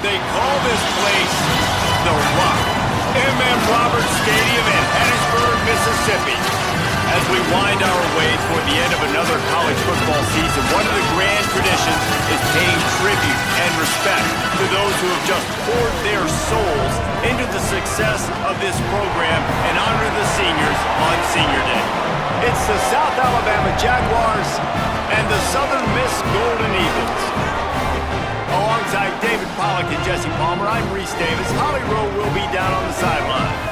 They call this place the Rock. M.M. Roberts Stadium in Hattiesburg, Mississippi. As we wind our way toward the end of another college football season, one of the grand traditions is paying tribute and respect to those who have just poured their souls into the success of this program and honor the seniors on Senior Day. It's the South Alabama Jaguars and the Southern Miss Golden Eagles. Alongside David Pollack and Jesse Palmer, I'm Rhys Davis. Holly Rowe will be down on the sideline.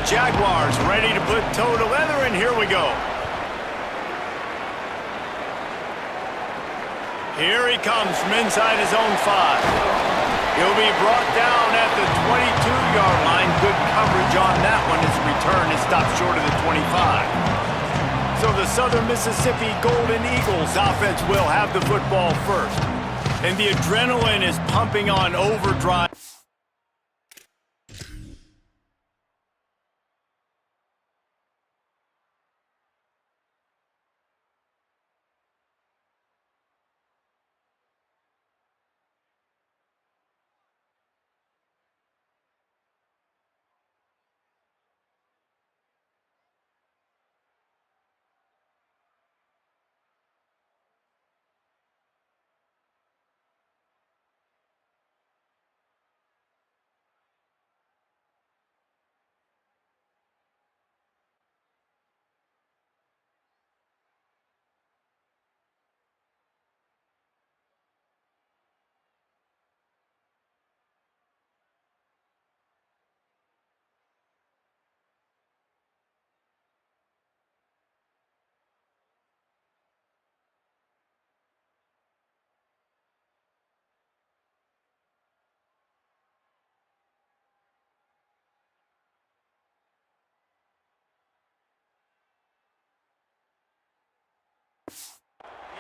Jaguars ready to put toe to leather, and here we go. Here he comes from inside his own 5. He'll be brought down at the 22-yard line. Good coverage on that one. His return is stopped short of the 25. So the Southern Mississippi Golden Eagles offense will have the football first. And the adrenaline is pumping on overdrive.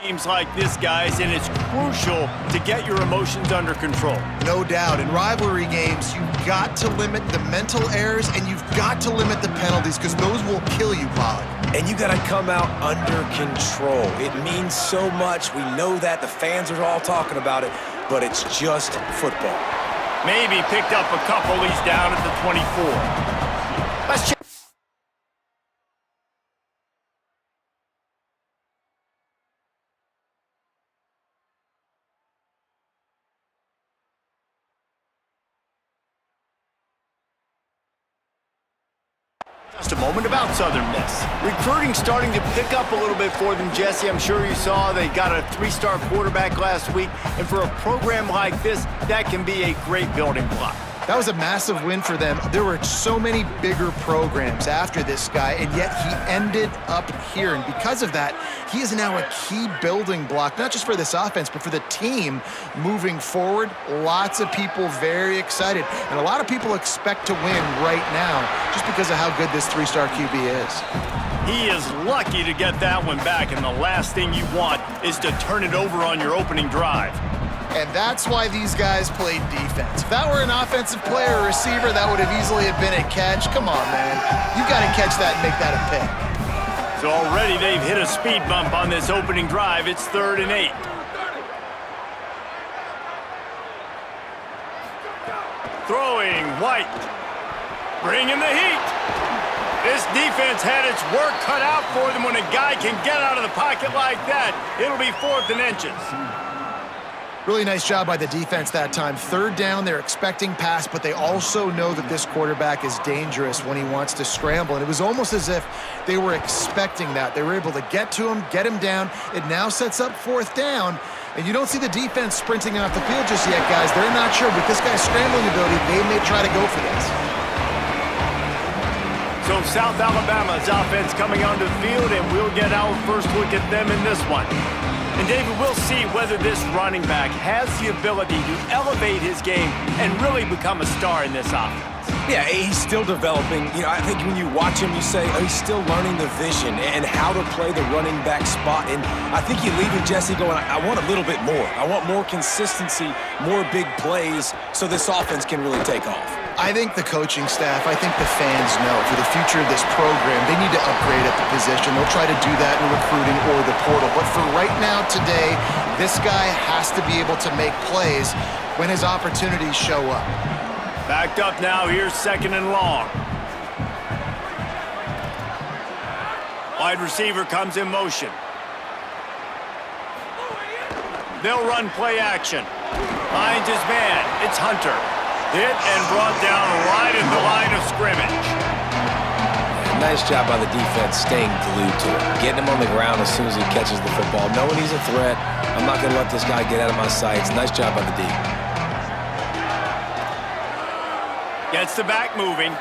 Games like this, guys, and it's crucial to get your emotions under control. No doubt. In rivalry games, you've got to limit the mental errors and you've got to limit the penalties because those will kill you, Pollack. And you got to come out under control. It means so much. We know that. The fans are all talking about it, but it's just football. Maybe picked up a couple. He's down at the 24. Let's check. Just a moment about Southern Miss. Recruiting starting to pick up a little bit for them, Jesse. I'm sure you saw they got a 3-star quarterback last week. And for a program like this, that can be a great building block. That was a massive win for them. There were so many bigger programs after this guy, and yet he ended up here. And because of that, he is now a key building block, not just for this offense, but for the team moving forward. Lots of people very excited, and a lot of people expect to win right now just because of how good this 3-star QB is. He is lucky to get that one back, and the last thing you want is to turn it over on your opening drive. And that's why these guys played defense. If that were an offensive player or receiver, that would have easily have been a catch. Come on, man. You got to catch that and make that a pick. So already they've hit a speed bump on this opening drive. It's 3rd and 8. Throwing White. Bringing the heat. This defense had its work cut out for them. When a guy can get out of the pocket like that, it'll be 4th and inches. Really nice job by the defense that time. Third down, they're expecting pass, but they also know that this quarterback is dangerous when he wants to scramble. And it was almost as if they were expecting that. They were able to get to him, get him down. It now sets up fourth down. And you don't see the defense sprinting off the field just yet, guys. They're not sure. With this guy's scrambling ability, they may try to go for this. So South Alabama's offense coming onto the field, and we'll get our first look at them in this one. And David, we'll see whether this running back has the ability to elevate his game and really become a star in this offense. Yeah, he's still developing. You know, I think when you watch him, you say, oh, he's still learning the vision and how to play the running back spot. And I think you're leaving Jesse going, I want a little bit more. I want more consistency, more big plays so this offense can really take off. I think the coaching staff, I think the fans know for the future of this program, they need to upgrade at the position. They'll try to do that in recruiting or the portal. But for right now, today, this guy has to be able to make plays when his opportunities show up. Backed up now, here's second and long. Wide receiver comes in motion. They'll run play action. Finds his man, it's Hunter. Hit and brought down right at the line of scrimmage. Nice job by the defense staying glued to it. Getting him on the ground as soon as he catches the football. Knowing he's a threat. I'm not going to let this guy get out of my sights. Nice job by the D. Gets the back moving.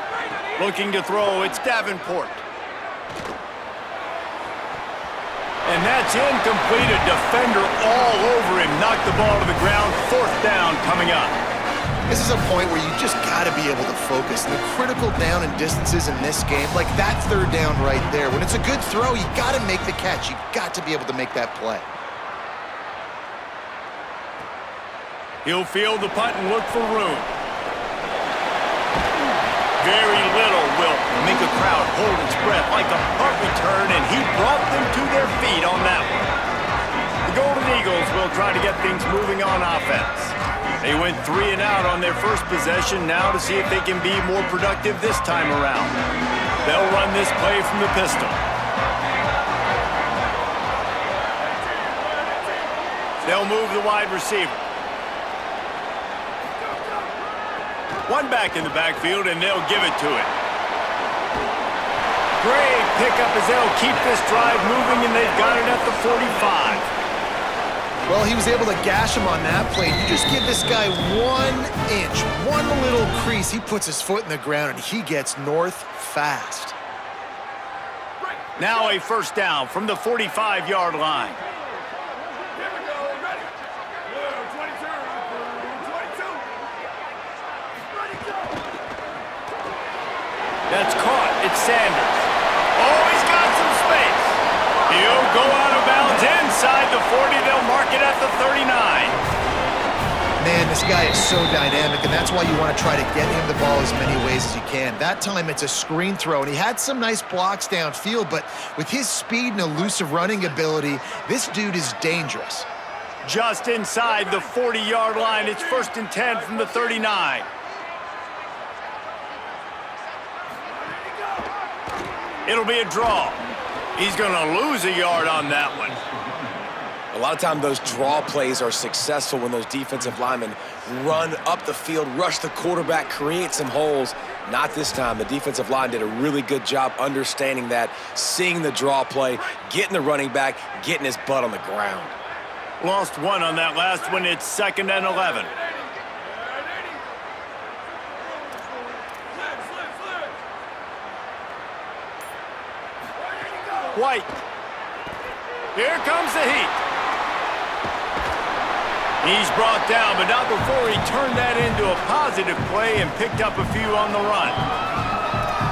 Looking to throw, it's Davenport. And that's incomplete. A defender all over him. Knocked the ball to the ground. Fourth down coming up. This is a point where you just got to be able to focus. The critical down and distances in this game, like that third down right there. When it's a good throw, you got to make the catch. You got to be able to make that play. He'll field the punt and look for room. Very little will make a crowd hold its breath like a punt return, and he brought them to their feet on that one. The Golden Eagles will try to get things moving on offense. They went 3 and out on their first possession, now to see if they can be more productive this time around. They'll run this play from the pistol. They'll move the wide receiver. One back in the backfield, and they'll give it to him. Great pickup as they'll keep this drive moving, and they've got it at the 45. Well, he was able to gash him on that play. You just give this guy 1 inch, one little crease. He puts his foot in the ground, and he gets north fast. Now a first down from the 45-yard line. That's caught. It's Sanders. Oh, he's got some space. He'll go out of bounds inside the 40. They'll mark it at the 39. Man, this guy is so dynamic, and that's why you want to try to get him the ball as many ways as you can. That time, it's a screen throw, and he had some nice blocks downfield, but with his speed and elusive running ability, this dude is dangerous. Just inside the 40-yard line. It's 1st and 10 from the 39. It'll be a draw. He's going to lose a yard on that one. A lot of times those draw plays are successful when those defensive linemen run up the field, rush the quarterback, create some holes. Not this time. The defensive line did a really good job understanding that, seeing the draw play, getting the running back, getting his butt on the ground. Lost one on that last one. It's 2nd and 11. White. Here comes the heat. He's brought down, but not before he turned that into a positive play and picked up a few on the run.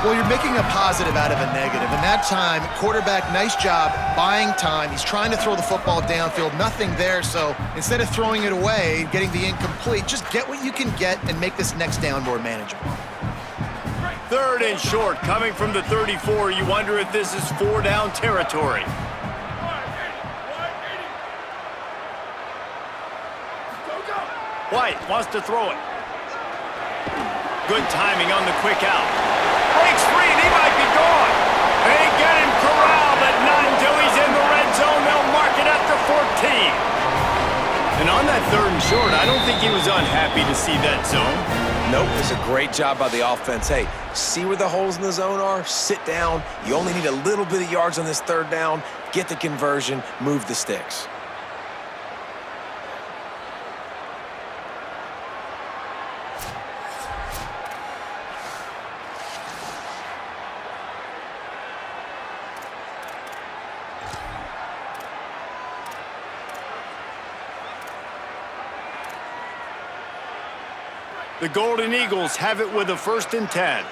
Well, you're making a positive out of a negative, and that time, quarterback, nice job, buying time. He's trying to throw the football downfield, nothing there, so instead of throwing it away, getting the incomplete, just get what you can get and make this next down more manageable. 3rd and short, coming from the 34. You wonder if this is 4-down territory. White wants to throw it. Good timing on the quick out. Breaks free, and he might be gone. They get him corralled, but not until he's in the red zone. They'll mark it at the 14. And On that 3rd and short, I don't think he was unhappy to see that zone. Nope, it's a great job by the offense. Hey, see where the holes in the zone are? Sit down. You only need a little bit of yards on this 3rd down. Get the conversion, move the sticks. The Golden Eagles have it with a 1st and 10.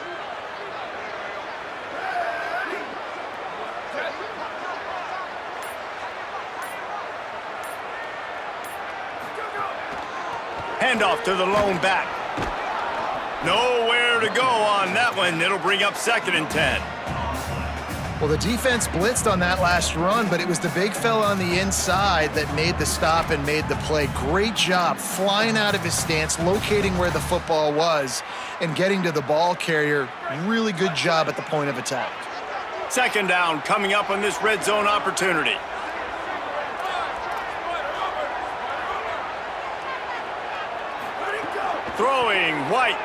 Handoff to the lone back. Nowhere to go on that one. It'll bring up 2nd and 10. Well, the defense blitzed on that last run, but it was the big fella on the inside that made the stop and made the play. Great job flying out of his stance, locating where the football was, and getting to the ball carrier. Really good job at the point of attack. 2nd down coming up on this red zone opportunity. Throwing White.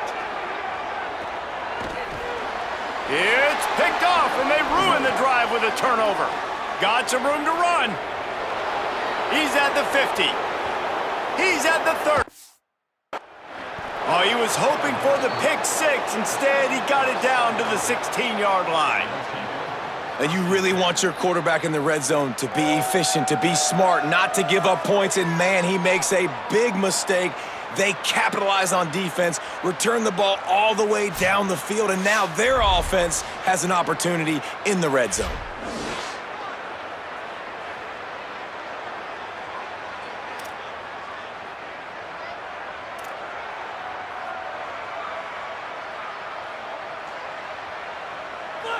It's picked off, and they ruin the drive with a turnover. Got some room to run. He's at the 50. He's at the 30. Oh, he was hoping for the pick 6. Instead, he got it down to the 16-yard line. And you really want your quarterback in the red zone to be efficient, to be smart, not to give up points. And, man, he makes a big mistake. They capitalize on defense, return the ball all the way down the field, and now their offense has an opportunity in the red zone.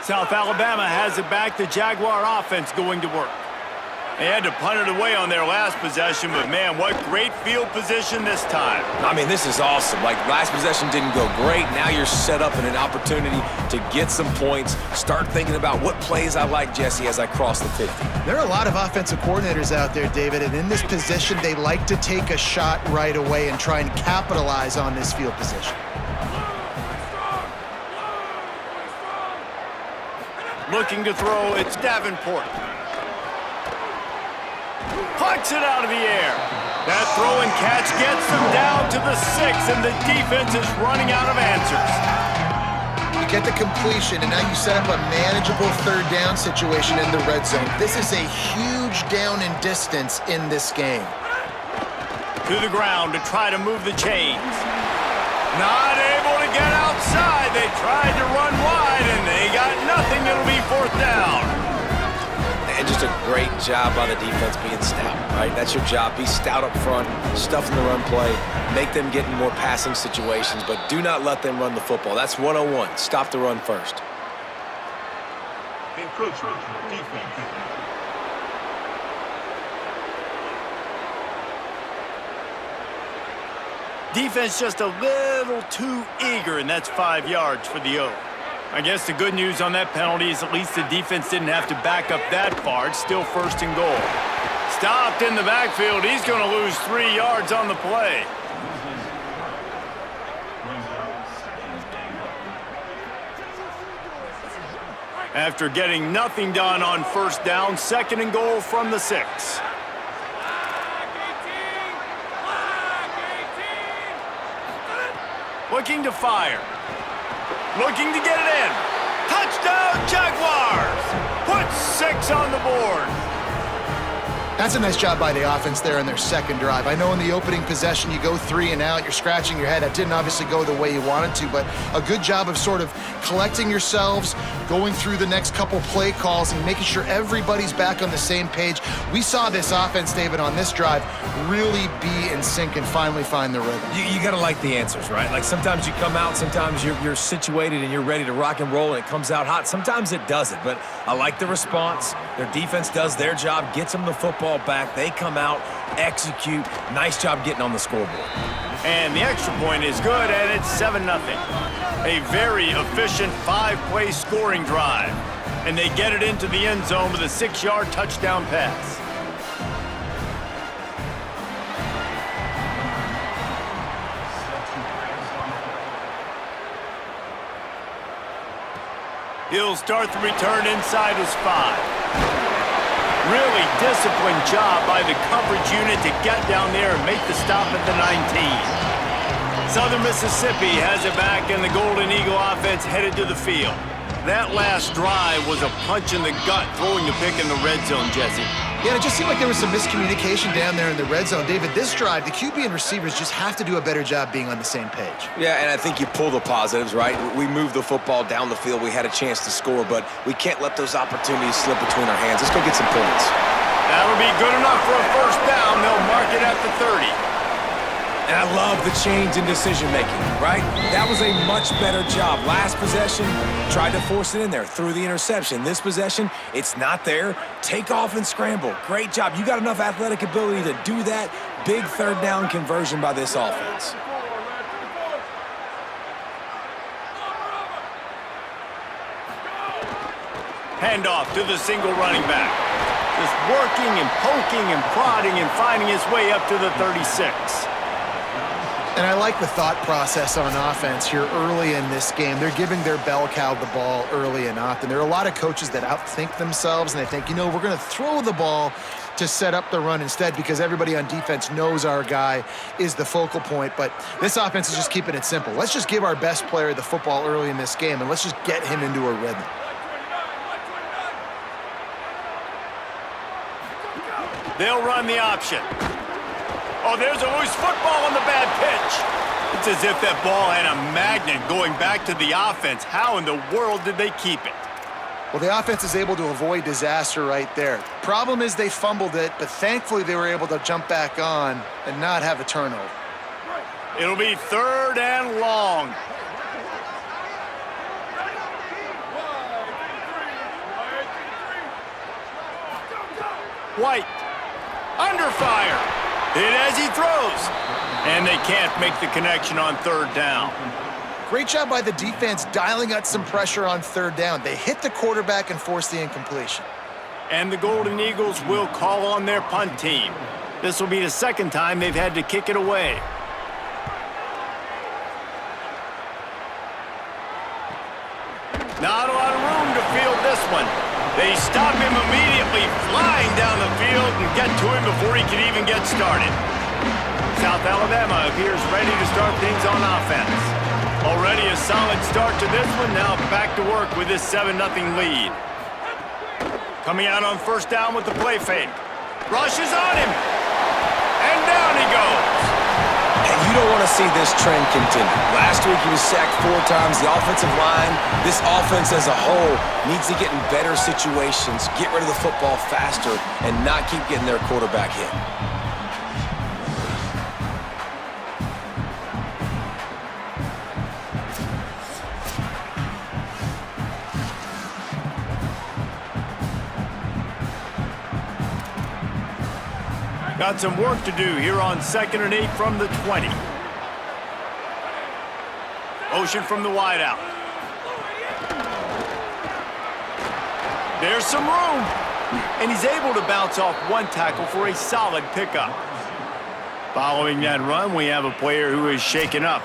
South Alabama has it back. The Jaguar offense going to work. They had to punt it away on their last possession, but, man, what great field position this time. I mean, this is awesome. Like, last possession didn't go great. Now you're set up in an opportunity to get some points. Start thinking about what plays I like, Jesse, as I cross the 50. There are a lot of offensive coordinators out there, David, and in this position, they like to take a shot right away and try and capitalize on this field position. Looking to throw, it's Davenport. Plucks it out of the air. That throw and catch gets them down to the 6, and the defense is running out of answers. You get the completion, and now you set up a manageable 3rd down situation in the red zone. This is a huge down in distance in this game. To the ground to try to move the chains. Not able to get outside. They tried to run wide, and they got nothing. It'll be 4th down. And just a great job by the defense being stout, right? That's your job. Be stout up front, stuff in the run play, make them get in more passing situations, but do not let them run the football. That's 101. Stop the run first. Encroachment, defense. Defense just a little too eager, and that's 5 yards for the O. I guess the good news on that penalty is at least the defense didn't have to back up that far. It's still 1st and goal. Stopped in the backfield. He's going to lose 3 yards on the play. After getting nothing done on 1st down, 2nd and goal from the 6. Looking to fire. Looking to get it in. Touchdown, Jaguars! Put 6 on the board. That's a nice job by the offense there on their 2nd drive. I know in the opening possession you go 3 and out, you're scratching your head. That didn't obviously go the way you wanted to, but a good job of sort of collecting yourselves, going through the next couple play calls and making sure everybody's back on the same page. We saw this offense, David, on this drive really be in sync and finally find the rhythm. You got to like the answers, right? Like sometimes you come out, sometimes you're situated and you're ready to rock and roll and it comes out hot. Sometimes it doesn't, but I like the response. Their defense does their job, gets them the football back. They come out, execute. Nice job getting on the scoreboard. And the extra point is good, and it's 7-0. A very efficient 5-play scoring drive. And they get it into the end zone with a 6-yard touchdown pass. He'll start the return inside his 5. Really disciplined job by the coverage unit to get down there and make the stop at the 19. Southern Mississippi has it back, and the Golden Eagle offense headed to the field. That last drive was a punch in the gut, throwing the pick in the red zone, Jesse. Yeah, it just seemed like there was some miscommunication down there in the red zone. David, this drive, the QB and receivers just have to do a better job being on the same page. Yeah, and I think you pull the positives, right? We moved the football down the field. We had a chance to score, but we can't let those opportunities slip between our hands. Let's go get some points. That'll be good enough for a first down. They'll mark it at the 30. And I love the change in decision-making, right? That was a much better job. Last possession, tried to force it in there, threw the interception. This possession, it's not there. Take off and scramble. Great job. You got enough athletic ability to do that. Big third down conversion by this offense. Handoff to the single running back. Just working and poking and prodding and finding his way up to the 36. And I like the thought process on offense here early in this game. They're giving their bell cow the ball early and often. There are a lot of coaches that outthink themselves, and they think, you know, we're going to throw the ball to set up the run instead because everybody on defense knows our guy is the focal point. But this offense is just keeping it simple. Let's just give our best player the football early in this game, and let's just get him into a rhythm. They'll run the option. Oh, there's a loose football on the bad pitch. It's as if that ball had a magnet going back to the offense. How in the world did they keep it? Well, the offense is able to avoid disaster right there. Problem is they fumbled it, but thankfully they were able to jump back on and not have a turnover. It'll be 3rd and long. White, under fire. Hit as he throws. And they can't make the connection on 3rd down. Great job by the defense dialing out some pressure on 3rd down. They hit the quarterback and forced the incompletion. And the Golden Eagles will call on their punt team. This will be the 2nd time they've had to kick it away. Not a lot of room to field this one. They stop him immediately, flying down the field and get to him before he can even get started. South Alabama appears ready to start things on offense. Already a solid start to this one, now back to work with this 7-0 lead. Coming out on 1st down with the play fake. Rushes on him, and down he goes. And you don't want to see this trend continue. Last week he was sacked 4 times. The offensive line, this offense as a whole, needs to get in better situations, get rid of the football faster, and not keep getting their quarterback hit. Got some work to do here on 2nd and 8 from the 20. Motion from the wideout. There's some room. And he's able to bounce off 1 tackle for a solid pickup. Following that run, we have a player who is shaken up.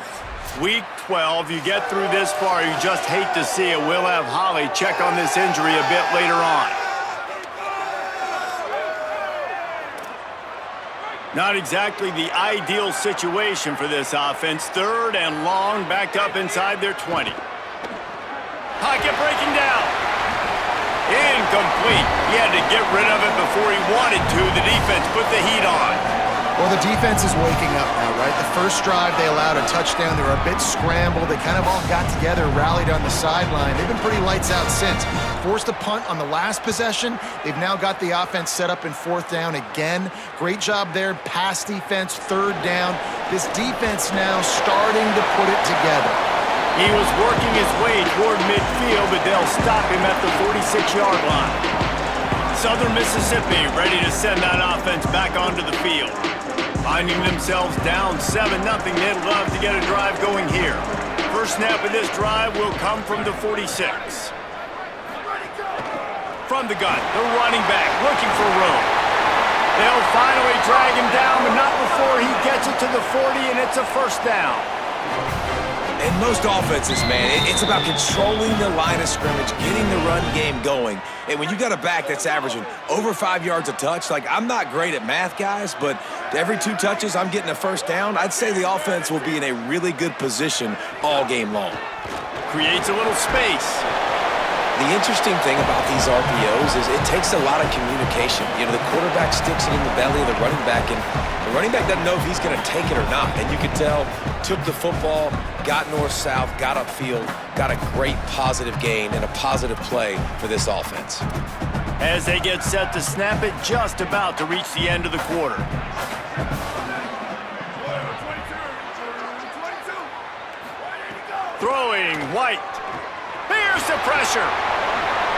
Week 12, you get through this far, you just hate to see it. We'll have Holly check on this injury a bit later on. Not exactly the ideal situation for this offense. 3rd and long, backed up inside their 20. Pocket breaking down. Incomplete. He had to get rid of it before he wanted to. The defense put the heat on. Well, the defense is waking up now, right? The first drive, they allowed a touchdown. They were a bit scrambled. They kind of all got together, rallied on the sideline. They've been pretty lights out since. Forced a punt on the last possession. They've now got the offense set up in 4th down again. Great job there. Pass defense, 3rd down. This defense now starting to put it together. He was working his way toward midfield, but they'll stop him at the 46-yard line. Southern Mississippi ready to send that offense back onto the field. Finding themselves down 7-0, they'd love to get a drive going here. First snap of this drive will come from the 46. From the gun, the running back looking for room. They'll finally drag him down, but not before he gets it to the 40, and it's a 1st down. In most offenses, man, it's about controlling the line of scrimmage, getting the run game going. And when you got a back that's averaging over 5 yards a touch, like, I'm not great at math, guys, but every 2 touches I'm getting a first down, I'd say the offense will be in a really good position all game long. Creates a little space. The interesting thing about these RPOs is it takes a lot of communication. You know, the quarterback sticks it in the belly of the running back, and the running back doesn't know if he's going to take it or not. And you can tell, took the football, got north-south, got upfield, got a great positive gain and a positive play for this offense. As they get set to snap it, just about to reach the end of the quarter. Throwing, White. Here's the pressure.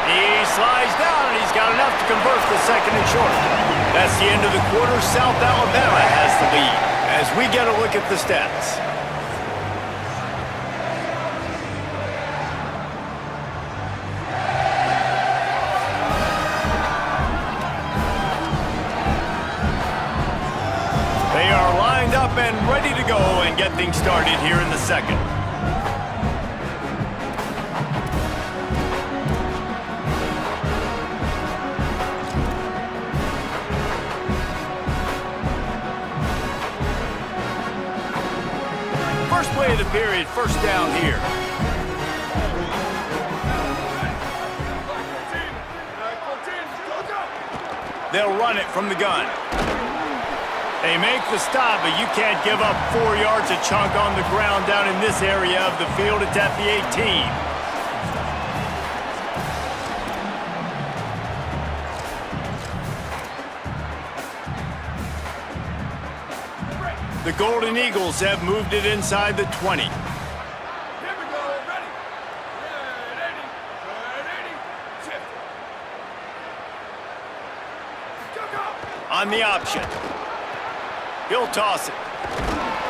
He slides down, and he's got enough to convert the second and short. That's the end of the quarter. South Alabama has the lead. As we get a look at the stats. They are lined up and ready to go and get things started here in the second. First play of the period, first down here. They'll run it from the gun. They make the stop, but you can't give up 4 yards a chunk on the ground down in this area of the field. It's at the 18. The Golden Eagles have moved it inside the 20. On the option. He'll toss it.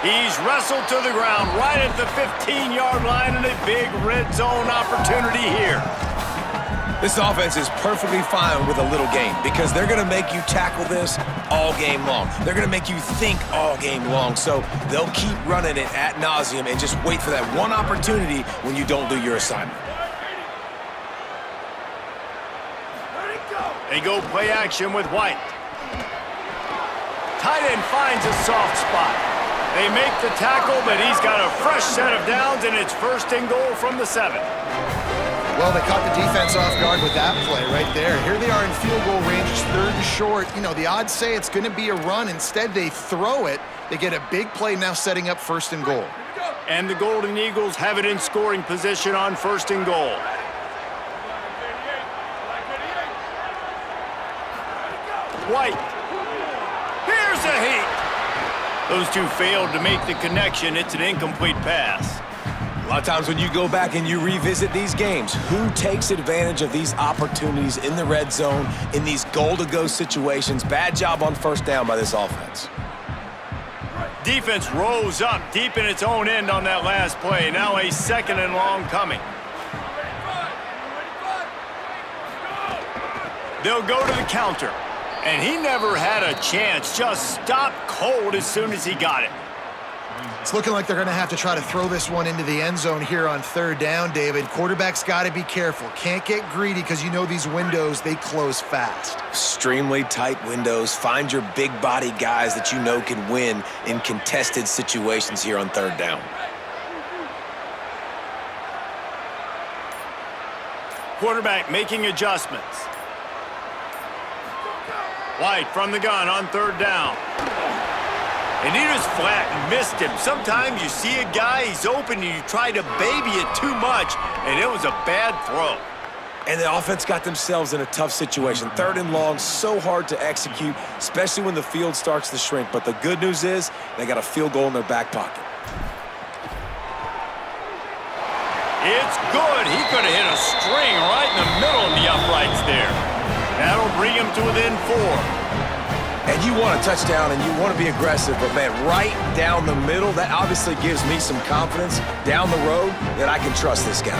He's wrestled to the ground right at the 15-yard line, and a big red zone opportunity here. This offense is perfectly fine with a little game because they're going to make you tackle this all game long. They're going to make you think all game long. So they'll keep running it ad nauseum and just wait for that one opportunity when you don't do your assignment. They go play action with White. Tight end finds a soft spot. They make the tackle, but he's got a fresh set of downs, and it's first and goal from the 7. Well, they caught the defense off guard with that play right there. Here they are in field goal range, it's 3rd and short. You know, the odds say it's going to be a run. Instead, they throw it. They get a big play now setting up 1st and goal. And the Golden Eagles have it in scoring position on 1st and goal. White. Here's a heat. Those two failed to make the connection. It's an incomplete pass. A lot of times when you go back and you revisit these games, who takes advantage of these opportunities in the red zone, in these goal-to-go situations? Bad job on first down by this offense. Defense rose up deep in its own end on that last play. Now a 2nd and long coming. They'll go to the counter. And he never had a chance. Just stopped cold as soon as he got it. It's looking like they're going to have to try to throw this one into the end zone here on 3rd down, David. Quarterback's got to be careful. Can't get greedy because you know these windows, they close fast. Extremely tight windows. Find your big body guys that you know can win in contested situations here on 3rd down. Quarterback making adjustments. White from the gun on 3rd down. And he just flat missed him. Sometimes you see a guy, he's open, and you try to baby it too much, and it was a bad throw. And the offense got themselves in a tough situation. 3rd and long, so hard to execute, especially when the field starts to shrink. But the good news is they got a field goal in their back pocket. It's good. He could have hit a string right in the middle of the uprights there. That'll bring him to within 4. And you want a touchdown and you want to be aggressive, but man, right down the middle, that obviously gives me some confidence down the road that I can trust this guy.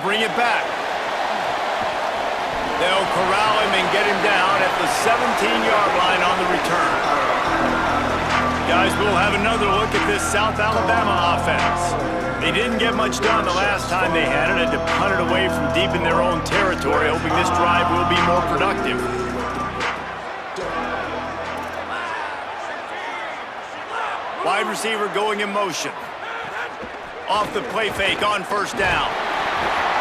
bring it back. They'll corral him and get him down at the 17-yard line on the return. Guys, we'll have another look at this South Alabama offense. They didn't get much done the last time they had it. Had to punt it away from deep in their own territory, hoping this drive will be more productive. Wide receiver going in motion. Off the play fake on first down.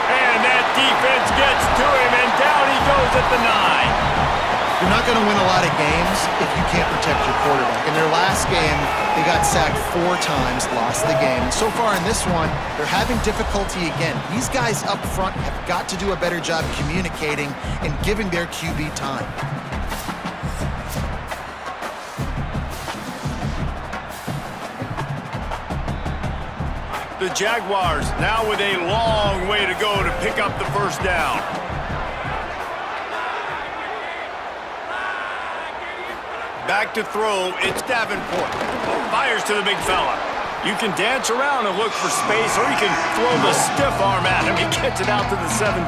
And that defense gets to him, and down he goes at the 9. You're not going to win a lot of games if you can't protect your quarterback. In their last game, they got sacked 4 times, lost the game. So far in this one, they're having difficulty again. These guys up front have got to do a better job communicating and giving their QB time. The Jaguars now with a long way to go to pick up the first down. Back to throw, it's Davenport. Fires to the big fella. You can dance around and look for space, or you can throw the stiff arm at him. He gets it out to the 17.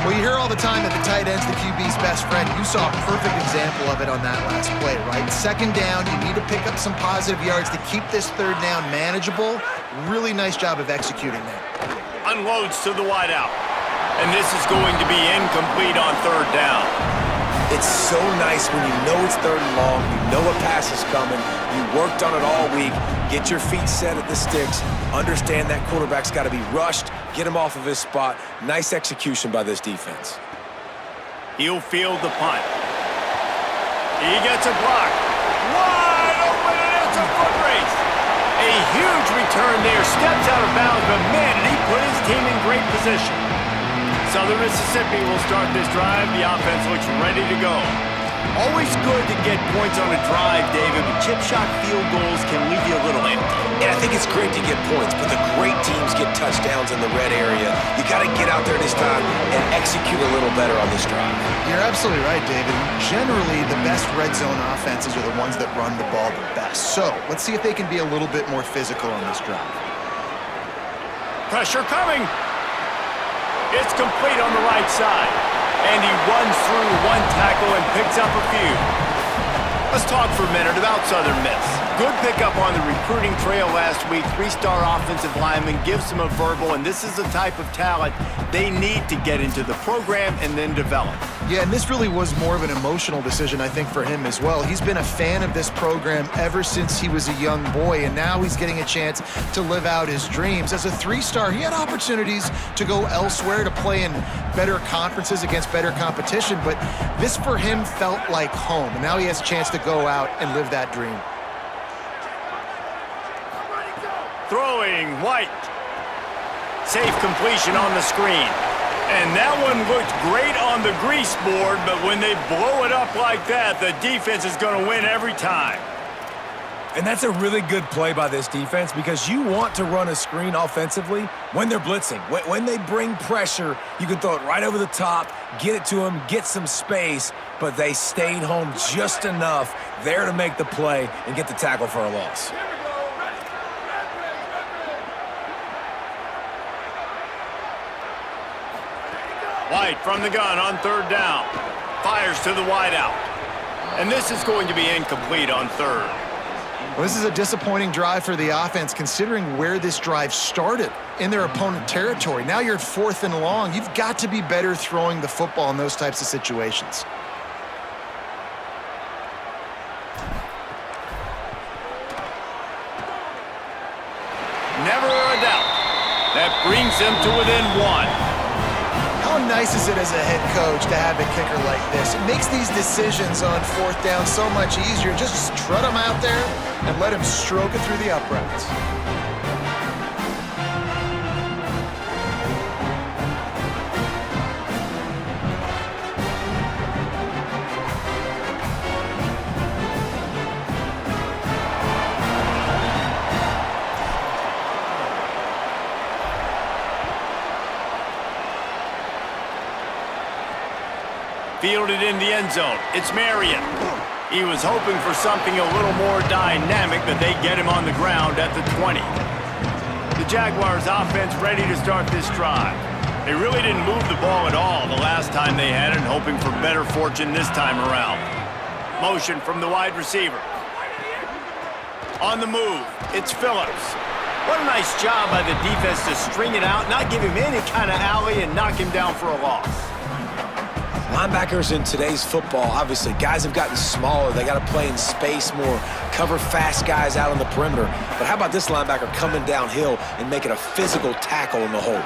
Well, you hear all the time that the tight end's the QB's best friend. You saw a perfect example of it on that last play, right? Second down, you need to pick up some positive yards to keep this third down manageable. Really nice job of executing that. Unloads to the wideout. And this is going to be incomplete on third down. It's so nice when you know it's third and long, you know a pass is coming, you worked on it all week, get your feet set at the sticks, understand that quarterback's got to be rushed, get him off of his spot. Nice execution by this defense. He'll field the punt. He gets a block. Wide open, and it's a foot race. A huge return there, steps out of bounds, but man, did he put his team in great position. Southern Mississippi will start this drive. The offense looks ready to go. Always good to get points on a drive, David, but chip shot field goals can leave you a little empty. And I think it's great to get points, but the great teams get touchdowns in the red area. You got to get out there this time and execute a little better on this drive. You're absolutely right, David. Generally, the best red zone offenses are the ones that run the ball the best. So let's see if they can be a little bit more physical on this drive. Pressure coming. It's complete on the right side. And he runs through one tackle and picks up a few. Let's talk for a minute about Southern Miss. Good pickup on the recruiting trail last week. 3-star offensive lineman gives them a verbal, and this is the type of talent they need to get into the program and then develop. Yeah, and this really was more of an emotional decision, I think, for him as well. He's been a fan of this program ever since he was a young boy, and now he's getting a chance to live out his dreams. As a 3-star, he had opportunities to go elsewhere, to play in better conferences against better competition, but this for him felt like home, and now he has a chance to go out and live that dream. Throwing, White. Safe completion on the screen. And that one looked great on the grease board, but when they blow it up like that, the defense is going to win every time. And that's a really good play by this defense because you want to run a screen offensively when they're blitzing. When they bring pressure, you can throw it right over the top, get it to them, get some space, but they stayed home just enough there to make the play and get the tackle for a loss. White from the gun on third down. Fires to the wideout. And this is going to be incomplete on third. Well, this is a disappointing drive for the offense, considering where this drive started in their opponent territory. Now you're at 4th and long. You've got to be better throwing the football in those types of situations. Never a doubt. That brings them to within 1. How nice is it as a head coach to have a kicker like this? It makes these decisions on 4th down so much easier. Just trot him out there and let him stroke it through the uprights. Fielded in the end zone. It's Marion. He was hoping for something a little more dynamic, but they get him on the ground at the 20. The Jaguars offense ready to start this drive. They really didn't move the ball at all the last time they had it, hoping for better fortune this time around. Motion from the wide receiver. On the move, it's Phillips. What a nice job by the defense to string it out, not give him any kind of alley, and knock him down for a loss. Linebackers in today's football, obviously, guys have gotten smaller. They got to play in space more, cover fast guys out on the perimeter. But how about this linebacker coming downhill and making a physical tackle in the hole?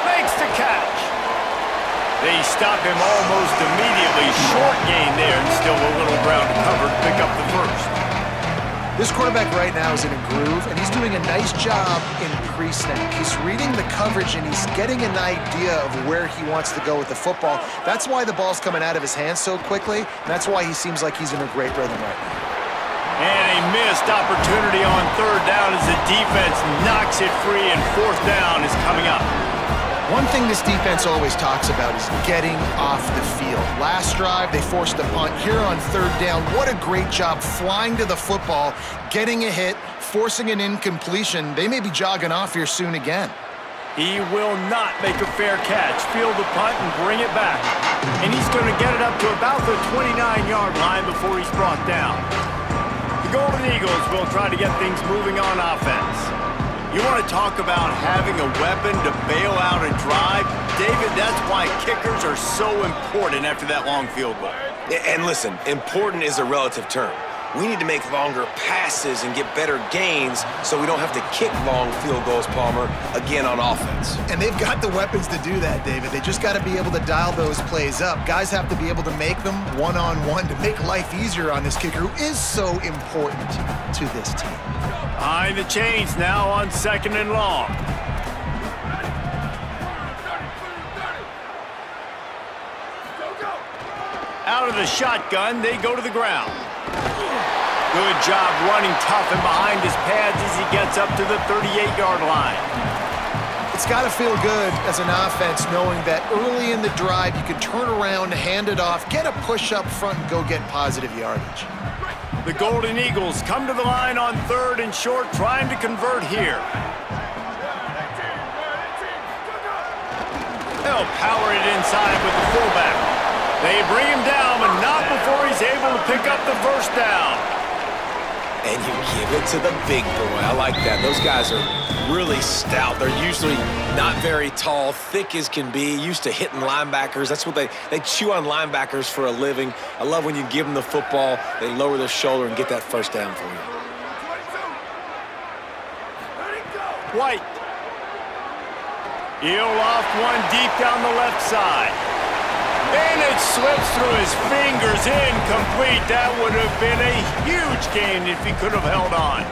Makes the catch. They stop him almost immediately. Short gain there, and still a little ground to cover to pick up the first. This quarterback right now is in a groove, and he's doing a nice job in pre-snap. He's reading the coverage, and he's getting an idea of where he wants to go with the football. That's why the ball's coming out of his hands so quickly, and that's why he seems like he's in a great rhythm right now. And a missed opportunity on third down as the defense knocks it free, and fourth down is coming up. One thing this defense always talks about is getting off the field. Last drive, they forced a punt. Here on third down, what a great job flying to the football, getting a hit, forcing an incompletion. They may be jogging off here soon again. He will not make a fair catch. Field the punt and bring it back. And he's going to get it up to about the 29-yard line before he's brought down. The Golden Eagles will try to get things moving on offense. You want to talk about having a weapon to bail out a drive? David, that's why kickers are so important after that long field goal. And listen, important is a relative term. We need to make longer passes and get better gains so we don't have to kick long field goals, Palmer, again on offense. And they've got the weapons to do that, David. They just got to be able to dial those plays up. Guys have to be able to make them one-on-one to make life easier on this kicker who is so important to this team. Behind the chains now on second and long. Out of the shotgun, they go to the ground. Good job running tough and behind his pads as he gets up to the 38-yard line. It's got to feel good as an offense knowing that early in the drive you can turn around, hand it off, get a push up front, and go get positive yardage. The Golden Eagles come to the line on third and short, trying to convert here. They'll power it inside with the fullback. They bring him down, but not before he's able to pick up the first down. And you give it to the big boy. I like that. Those guys are really stout. They're usually not very tall, thick as can be, used to hitting linebackers. That's what they chew on linebackers for a living. I love when you give them the football, they lower their shoulder and get that first down for you. White. He'll loft one deep down the left side. And it slips through his fingers, incomplete. That would have been a huge gain if he could have held on.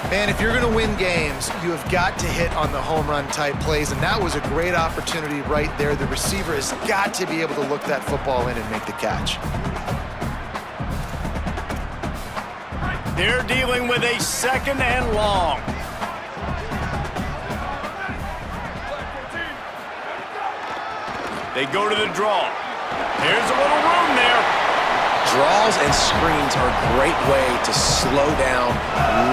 Man, if you're going to win games, you have got to hit on the home run type plays, and that was a great opportunity right there. The receiver has got to be able to look that football in and make the catch. They're dealing with a second and long. They go to the draw. There's a little room there. Draws and screens are a great way to slow down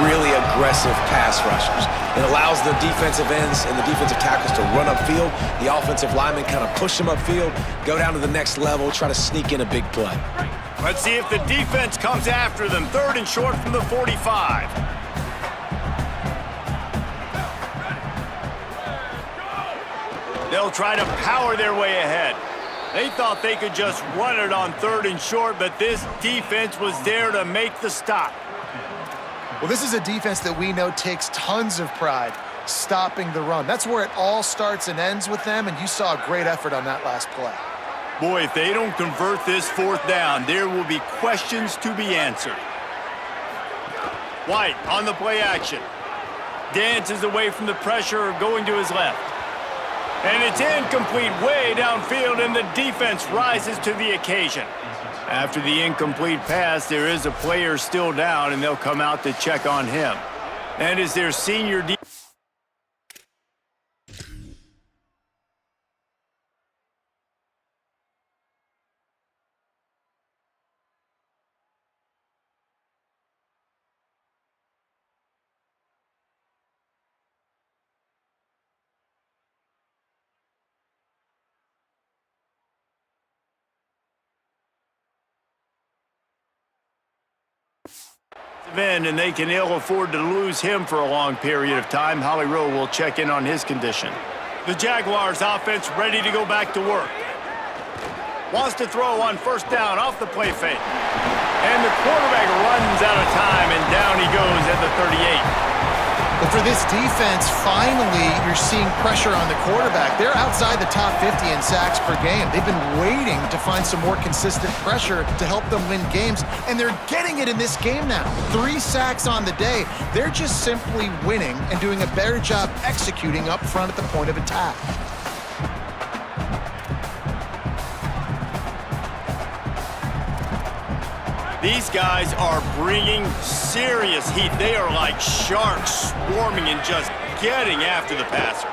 really aggressive pass rushers. It allows the defensive ends and the defensive tackles to run upfield. The offensive linemen kind of push them upfield, go down to the next level, try to sneak in a big play. Let's see if the defense comes after them. Third and short from the 45. They'll try to power their way ahead. They thought they could just run it on third and short, but this defense was there to make the stop. Well, this is a defense that we know takes tons of pride stopping the run. That's where it all starts and ends with them, and you saw a great effort on that last play. Boy, if they don't convert this fourth down, there will be questions to be answered. White on the play action. Dances away from the pressure, going to his left. And it's incomplete way downfield, and the defense rises to the occasion. After the incomplete pass, there is a player still down, and they'll come out to check on him. That is their senior defense. And they can ill afford to lose him for a long period of time. Holly Rowe will check in on his condition. The Jaguars offense ready to go back to work. Wants to throw on first down off the play fake. And the quarterback runs out of time, and down he goes at the 38. But for this defense, finally, you're seeing pressure on the quarterback. They're outside the top 50 in sacks per game. They've been waiting to find some more consistent pressure to help them win games, and they're getting it in this game now. 3 sacks on the day. They're just simply winning and doing a better job executing up front at the point of attack. These guys are bringing serious heat. They are like sharks swarming and just getting after the passer.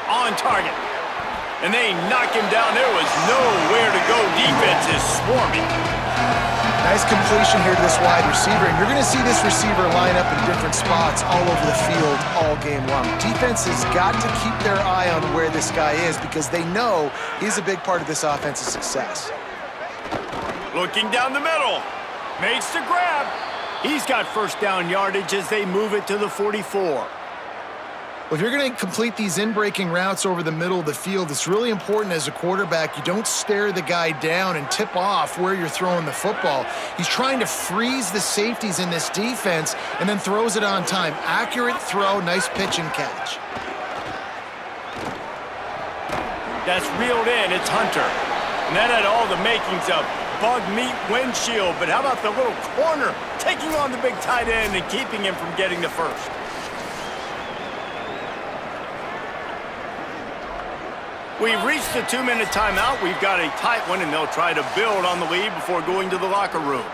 On target. And they knock him down. There was nowhere to go. Defense is swarming. Nice completion here to this wide receiver. And you're going to see this receiver line up in different spots all over the field all game long. Defense has got to keep their eye on where this guy is because they know he's a big part of this offense's success. Looking down the middle. Makes the grab. He's got first down yardage as they move it to the 44. Well, if you're going to complete these in-breaking routes over the middle of the field, it's really important as a quarterback you don't stare the guy down and tip off where you're throwing the football. He's trying to freeze the safeties in this defense and then throws it on time. Accurate throw, nice pitch and catch. That's reeled in. It's Hunter. And that had all the makings of bug meat windshield, but how about the little corner taking on the big tight end and keeping him from getting the first? We've reached the 2-minute timeout. We've got a tight one, and they'll try to build on the lead before going to the locker room.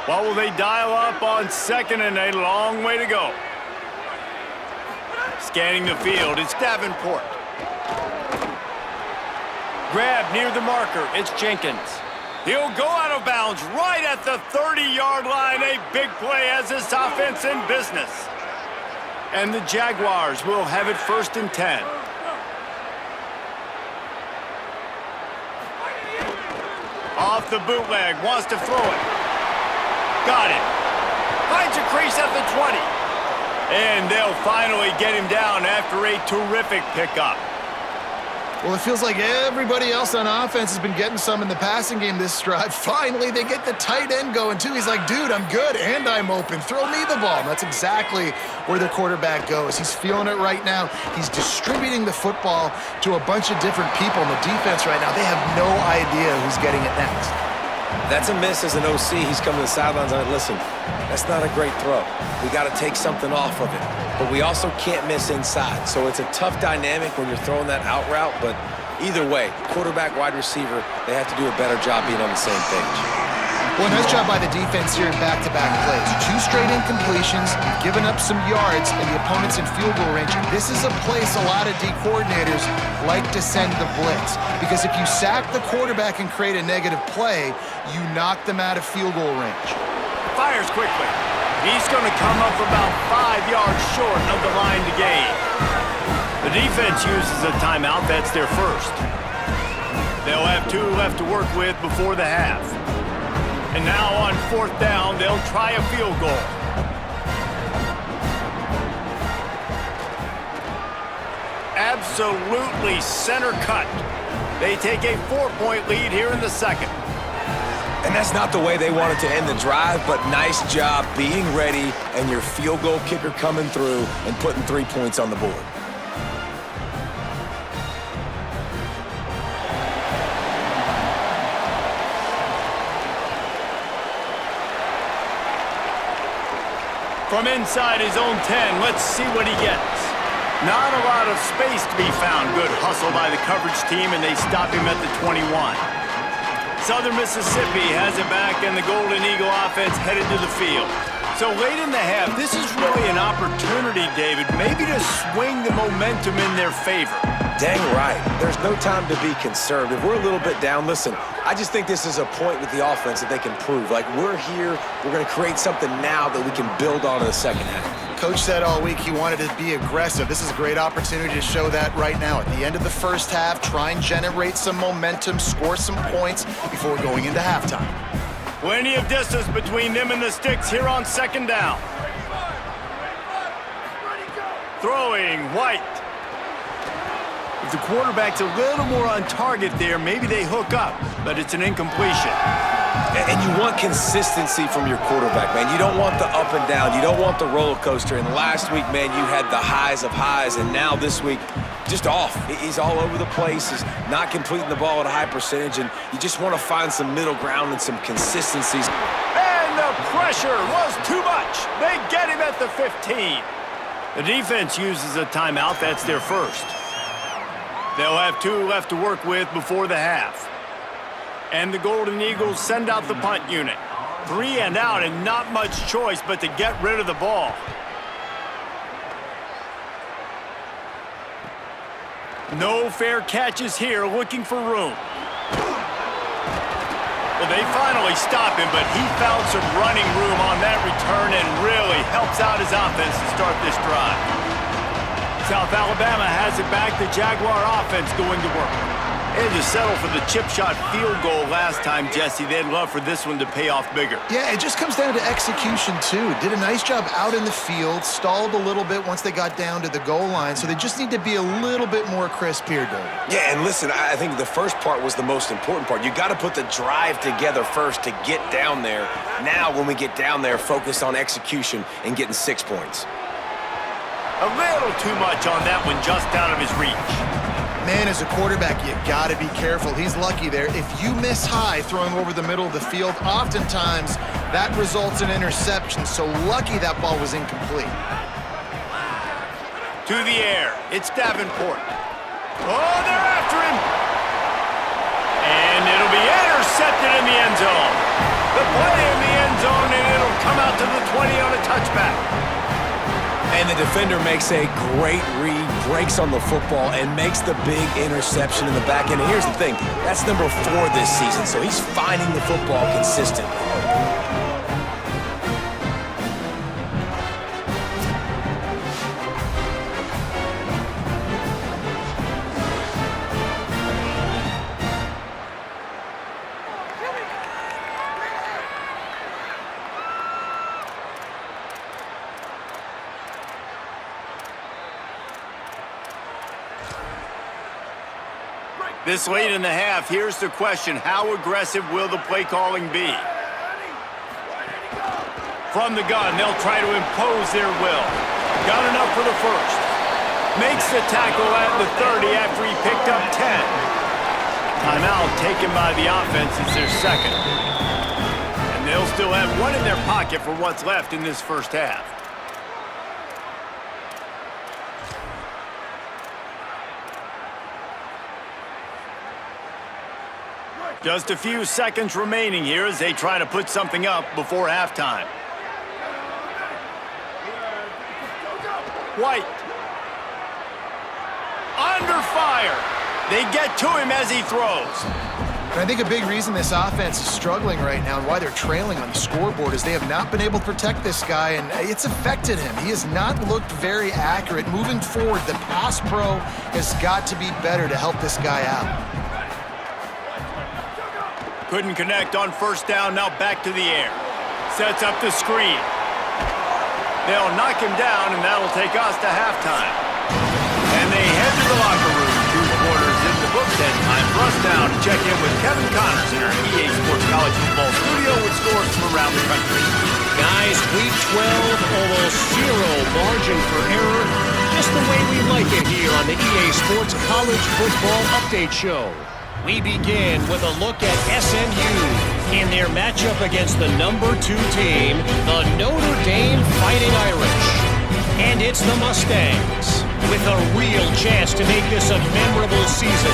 What will they dial up on second and a long way to go? Scanning the field, it's Davenport. Grab near the marker. It's Jenkins. He'll go out of bounds right at the 30-yard line. A big play as this offense in business. And the Jaguars will have it 1st and 10. Off the bootleg. Wants to throw it. Got it. Finds a crease at the 20. And they'll finally get him down after a terrific pickup. Well, it feels like everybody else on offense has been getting some in the passing game this drive. Finally, they get the tight end going, too. He's like, dude, I'm good, and I'm open. Throw me the ball. And that's exactly where their quarterback goes. He's feeling it right now. He's distributing the football to a bunch of different people in the defense right now. They have no idea who's getting it next. That's a miss as an OC. He's coming to the sidelines and listen, that's not a great throw. We got to take something off of it. But we also can't miss inside. So it's a tough dynamic when you're throwing that out route. But either way, quarterback, wide receiver, they have to do a better job being on the same page. Well, nice job by the defense here in back-to-back plays. 2 straight incompletions, giving up some yards, and the opponent's in field goal range. This is a place a lot of D coordinators like to send the blitz. Because if you sack the quarterback and create a negative play, you knock them out of field goal range. Fires quickly. He's going to come up about 5 yards short of the line to gain. The defense uses a timeout. That's their first. They'll have 2 left to work with before the half. And now on 4th down, they'll try a field goal. Absolutely center cut. They take a 4-point lead here in the second. And that's not the way they wanted to end the drive, but nice job being ready and your field goal kicker coming through and putting 3 points on the board. From inside his own 10, let's see what he gets. Not a lot of space to be found. Good hustle by the coverage team, and they stop him at the 21. Southern Mississippi has it back, and the Golden Eagle offense headed to the field. So late in the half, this is really an opportunity, David, maybe to swing the momentum in their favor. Dang right. There's no time to be conservative. We're a little bit down. Listen, I just think this is a point with the offense that they can prove. Like, we're here, we're going to create something now that we can build on in the second half. Coach said all week he wanted to be aggressive. This is a great opportunity to show that right now. At the end of the first half, try and generate some momentum, score some points before going into halftime. Plenty of distance between them and the sticks here on second down. Throwing, White. If the quarterback's a little more on target there, maybe they hook up, but it's an incompletion. And you want consistency from your quarterback, man. You don't want the up and down. You don't want the roller coaster. And last week, man, you had the highs of highs, and now this week, just off. He's all over the place. He's not completing the ball at a high percentage, and you just want to find some middle ground and some consistencies. And the pressure was too much. They get him at the 15. The defense uses a timeout. That's their first. They'll have 2 left to work with before the half. And the Golden Eagles send out the punt unit. 3 and out, and not much choice but to get rid of the ball. No fair catches here, looking for room. Well, they finally stop him, but he found some running room on that return and really helps out his offense to start this drive. South Alabama has it back. The Jaguar offense going to work. They had to settle for the chip shot field goal last time, Jesse. They'd love for this one to pay off bigger. Yeah, it just comes down to execution, too. Did a nice job out in the field, stalled a little bit once they got down to the goal line, so they just need to be a little bit more crisp here, Doug. Yeah, and listen, I think the first part was the most important part. You got to put the drive together first to get down there. Now, when we get down there, focus on execution and getting 6 points. A little too much on that one, just out of his reach. Man, as a quarterback, you got to be careful. He's lucky there. If you miss high throwing over the middle of the field, oftentimes that results in interception. So lucky that ball was incomplete. To the air. It's Davenport. Oh, they're after him. And it'll be intercepted in the end zone. The play in the end zone, and it'll come out to the 20 on a touchback. And the defender makes a great read, breaks on the football, and makes the big interception in the back end. And here's the thing, that's number 4 this season, so he's finding the football consistently. This late in the half, here's the question. How aggressive will the play calling be? From the gun, they'll try to impose their will. Got enough for the first. Makes the tackle at the 30 after he picked up 10. Timeout taken by the offense. It's their second. And they'll still have 1 in their pocket for what's left in this first half. Just a few seconds remaining here as they try to put something up before halftime. White. Under fire. They get to him as he throws. And I think a big reason this offense is struggling right now and why they're trailing on the scoreboard is they have not been able to protect this guy, and it's affected him. He has not looked very accurate. Moving forward, the pass pro has got to be better to help this guy out. Couldn't connect on first down, now back to the air. Sets up the screen. They'll knock him down, and that'll take us to halftime. And they head to the locker room. 2 quarters in the books, and time for us now to check in with Kevin Connors in our EA Sports College Football Studio with scores from around the country. Guys, week 12, almost 0 margin for error. Just the way we like it here on the EA Sports College Football Update Show. We begin with a look at SMU in their matchup against the number 2 team, the Notre Dame Fighting Irish. And it's the Mustangs with a real chance to make this a memorable season.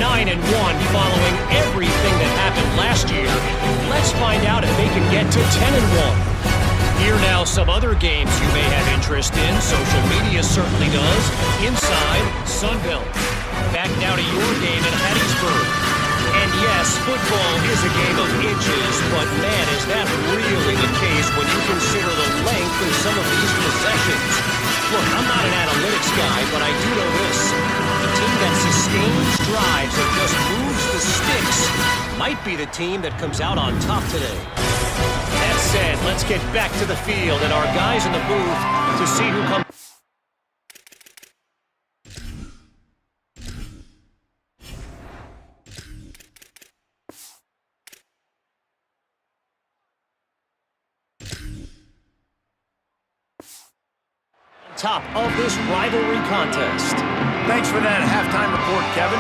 9-1 following everything that happened last year. Let's find out if they can get to 10-1. Here now some other games you may have interest in. Social media certainly does. Inside Sunbelt. Back now to your game in Hattiesburg. And yes, football is a game of inches, but man, is that really the case when you consider the length of some of these possessions. Look, I'm not an analytics guy, but I do know this. A team that sustains drives and just moves the sticks might be the team that comes out on top today. That said, let's get back to the field and our guys in the booth to see who comes. Top of this rivalry contest. Thanks for that halftime report, Kevin.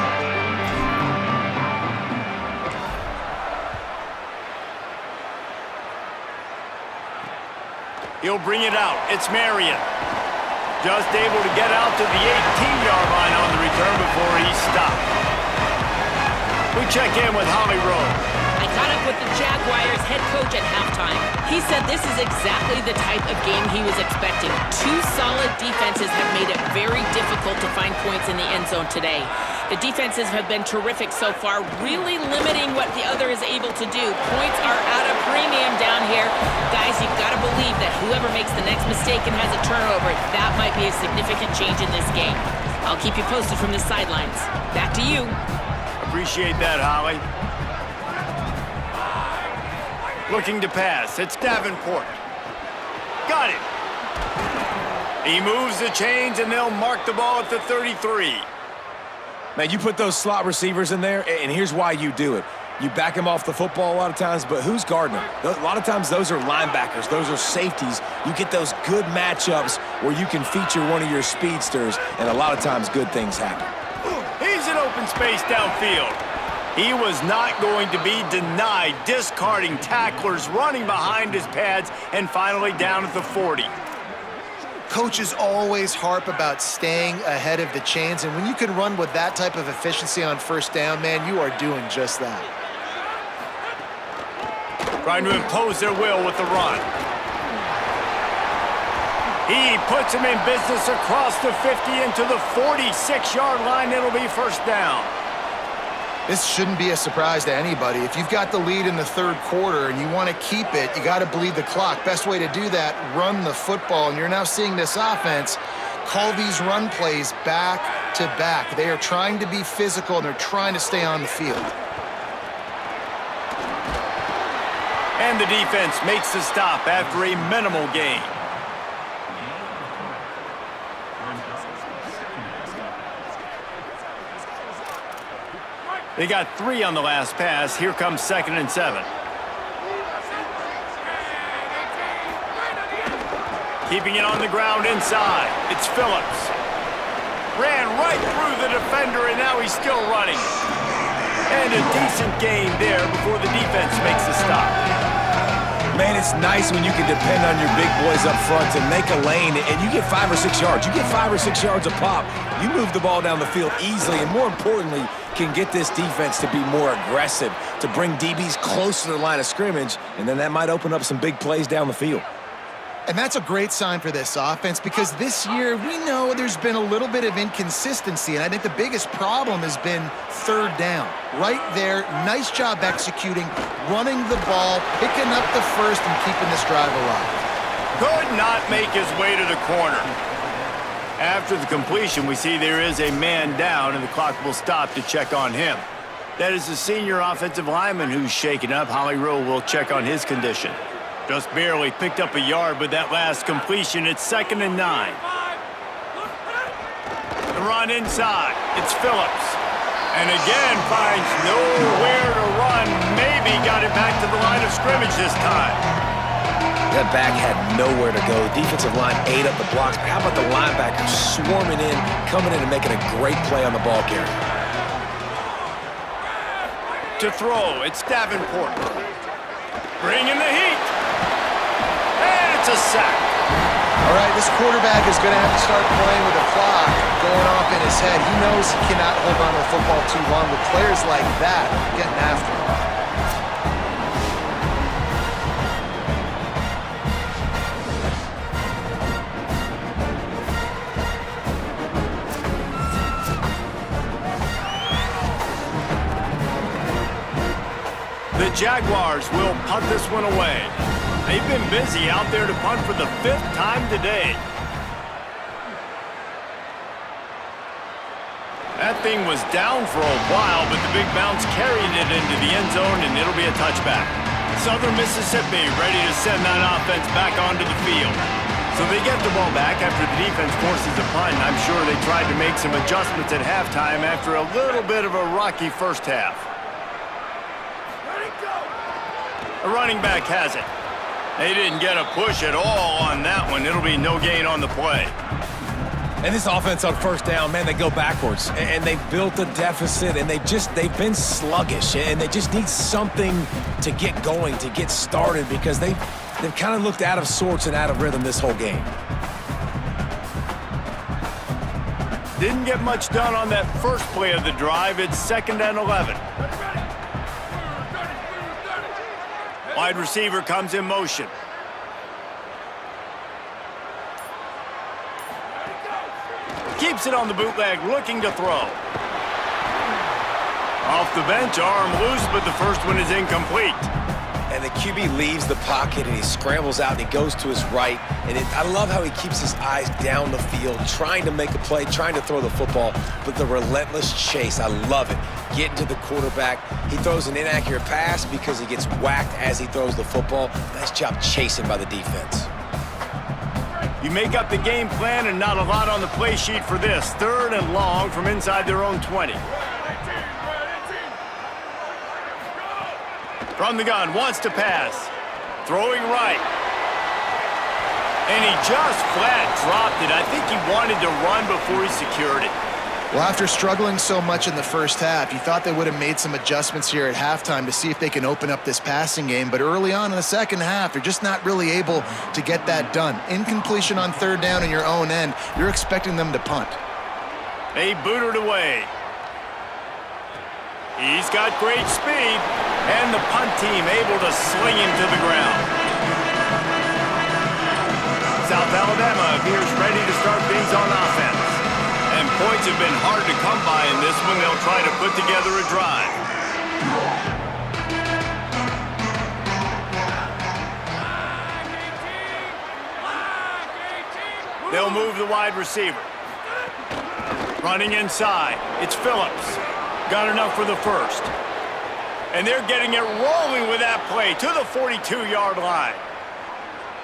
He'll bring it out. It's Marion. Just able to get out to the 18-yard line on the return before he stopped. We check in with Holly Rowe. I caught up with the Jaguars head coach at halftime. He said this is exactly the type of game he was expecting. Two solid defenses have made it very difficult to find points in the end zone today. The defenses have been terrific so far, really limiting what the other is able to do. Points are at a premium down here. Guys, you've got to believe that whoever makes the next mistake and has a turnover, that might be a significant change in this game. I'll keep you posted from the sidelines. Back to you. Appreciate that, Holly. Looking to pass. It's Davenport. Got it. He moves the chains, and they'll mark the ball at the 33. Man, you put those slot receivers in there, and here's why you do it. You back them off the football a lot of times, but who's guarding them? A lot of times those are linebackers. Those are safeties. You get those good matchups where you can feature one of your speedsters, and a lot of times good things happen. He's in open space downfield. He was not going to be denied, discarding tacklers, running behind his pads, and finally down at the 40. Coaches always harp about staying ahead of the chains, and when you can run with that type of efficiency on first down, man, you are doing just that. Trying to impose their will with the run. He puts him in business across the 50 into the 46-yard line. It'll be first down. This shouldn't be a surprise to anybody. If you've got the lead in the third quarter and you want to keep it, you got to bleed the clock. Best way to do that, run the football. And you're now seeing this offense call these run plays back to back. They are trying to be physical, and they're trying to stay on the field. And the defense makes the stop after a minimal gain. They got 3 on the last pass. Here comes 2nd and 7. Keeping it on the ground inside. It's Phillips. Ran right through the defender, and now he's still running. And a decent gain there before the defense makes the stop. Man, it's nice when you can depend on your big boys up front to make a lane, and you get 5 or 6 yards. You get 5 or 6 yards a pop. You move the ball down the field easily, and more importantly, can get this defense to be more aggressive, to bring DBs close to the line of scrimmage, and then that might open up some big plays down the field. And that's a great sign for this offense, because this year we know there's been a little bit of inconsistency, and I think the biggest problem has been third down. Right there, nice job executing, running the ball, picking up the first, and keeping this drive alive. Could not make his way to the corner. After the completion, we see there is a man down, and the clock will stop to check on him. That is the senior offensive lineman who's shaken up. Holly Rowe will check on his condition. Just barely picked up a yard with that last completion. It's 2nd and 9. The run inside. It's Phillips. And again finds nowhere to run. Maybe got it back to the line of scrimmage this time. That back had nowhere to go. The defensive line ate up the blocks. How about the linebackers swarming in, coming in and making a great play on the ball carrier? To throw, it's Davenport. Bringing the heat. And it's a sack. All right, this quarterback is going to have to start playing with a clock going off in his head. He knows he cannot hold on to the football too long with players like that getting after him. The Jaguars will punt this one away. They've been busy out there to punt for the 5th time today. That thing was down for a while, but the big bounce carried it into the end zone, and it'll be a touchback. Southern Mississippi ready to send that offense back onto the field. So they get the ball back after the defense forces a punt. I'm sure they tried to make some adjustments at halftime after a little bit of a rocky first half. A running back has it. They didn't get a push at all on that one. It'll be no gain on the play. And this offense on first down, man, they go backwards. And they've built a deficit, and they've been sluggish. And they just need something to get going, to get started, because they've kind of looked out of sorts and out of rhythm this whole game. Didn't get much done on that first play of the drive. It's 2nd and 11. Wide receiver comes in motion. Keeps it on the bootleg, looking to throw. Off the bench, arm loose, but the first one is incomplete. And the QB leaves the pocket, and he scrambles out, and he goes to his right. And I love how he keeps his eyes down the field, trying to make a play, trying to throw the football, but the relentless chase, I love it. Getting to the quarterback. He throws an inaccurate pass because he gets whacked as he throws the football. Nice job chasing by the defense. You make up the game plan and not a lot on the play sheet for this. 3rd and long from inside their own 20. From the gun, wants to pass. Throwing right. And he just flat dropped it. I think he wanted to run before he secured it. Well, after struggling so much in the first half, you thought they would have made some adjustments here at halftime to see if they can open up this passing game. But early on in the second half, they're just not really able to get that done. Incompletion on 3rd down in your own end, you're expecting them to punt. They booted away. He's got great speed, and the punt team able to sling him to the ground. South Alabama appears ready to start things on offense. And points have been hard to come by in this one. They'll try to put together a drive. They'll move the wide receiver. Running inside, it's Phillips. Got enough for the first. And they're getting it rolling with that play to the 42-yard line.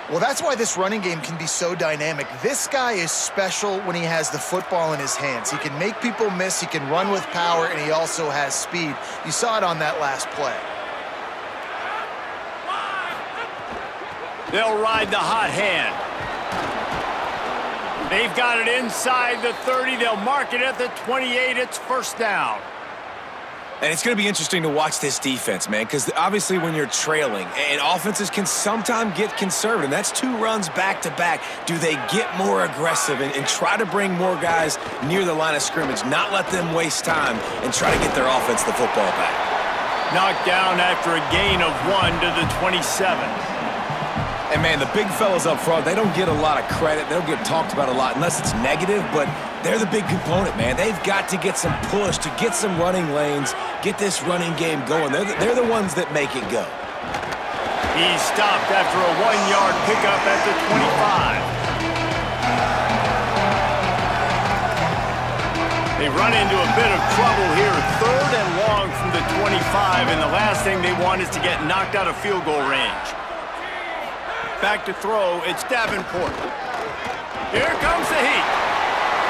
Well, that's why this running game can be so dynamic. This guy is special when he has the football in his hands. He can make people miss, he can run with power, and he also has speed. You saw it on that last play. They'll ride the hot hand. They've got it inside the 30. They'll mark it at the 28. It's 1st down. And it's going to be interesting to watch this defense, man, because obviously when you're trailing, and offenses can sometimes get conservative, and that's 2 runs back-to-back. Do they get more aggressive and try to bring more guys near the line of scrimmage, not let them waste time, and try to get their offense the football back? Knocked down after a gain of 1 to the 27. And, man, the big fellas up front, they don't get a lot of credit. They don't get talked about a lot unless it's negative, but they're the big component, man. They've got to get some push, to get some running lanes, get this running game going. They're the ones that make it go. He's stopped after a 1-yard pickup at the 25. They run into a bit of trouble here. 3rd and long from the 25, and the last thing they want is to get knocked out of field goal range. Back to throw, it's Davenport. Here comes the heat.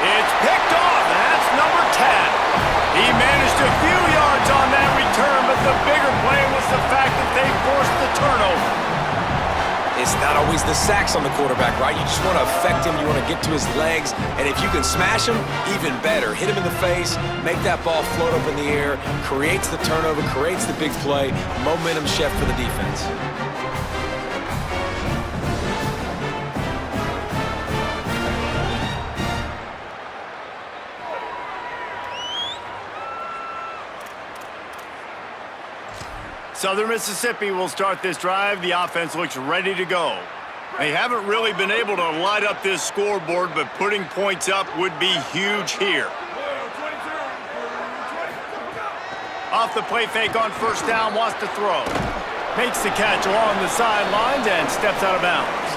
It's picked off, and that's number 10. He managed a few yards on that return, but the bigger play was the fact that they forced the turnover. It's not always the sacks on the quarterback, right? You just want to affect him. You want to get to his legs. And if you can smash him, even better. Hit him in the face, make that ball float up in the air, creates the turnover, creates the big play, momentum shift for the defense. Southern Mississippi will start this drive. The offense looks ready to go. They haven't really been able to light up this scoreboard, but putting points up would be huge here. Off the play fake on 1st down, wants to throw. Makes the catch along the sidelines and steps out of bounds.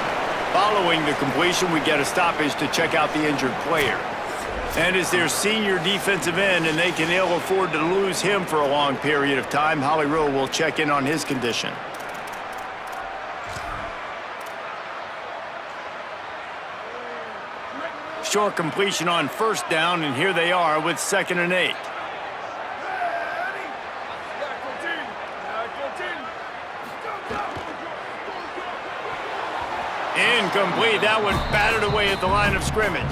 Following the completion, we get a stoppage to check out the injured player. And is their senior defensive end, and they can ill afford to lose him for a long period of time. Holly Rowe will check in on his condition. Short completion on first down, and here they are with 2nd and 8. Incomplete. That one batted away at the line of scrimmage.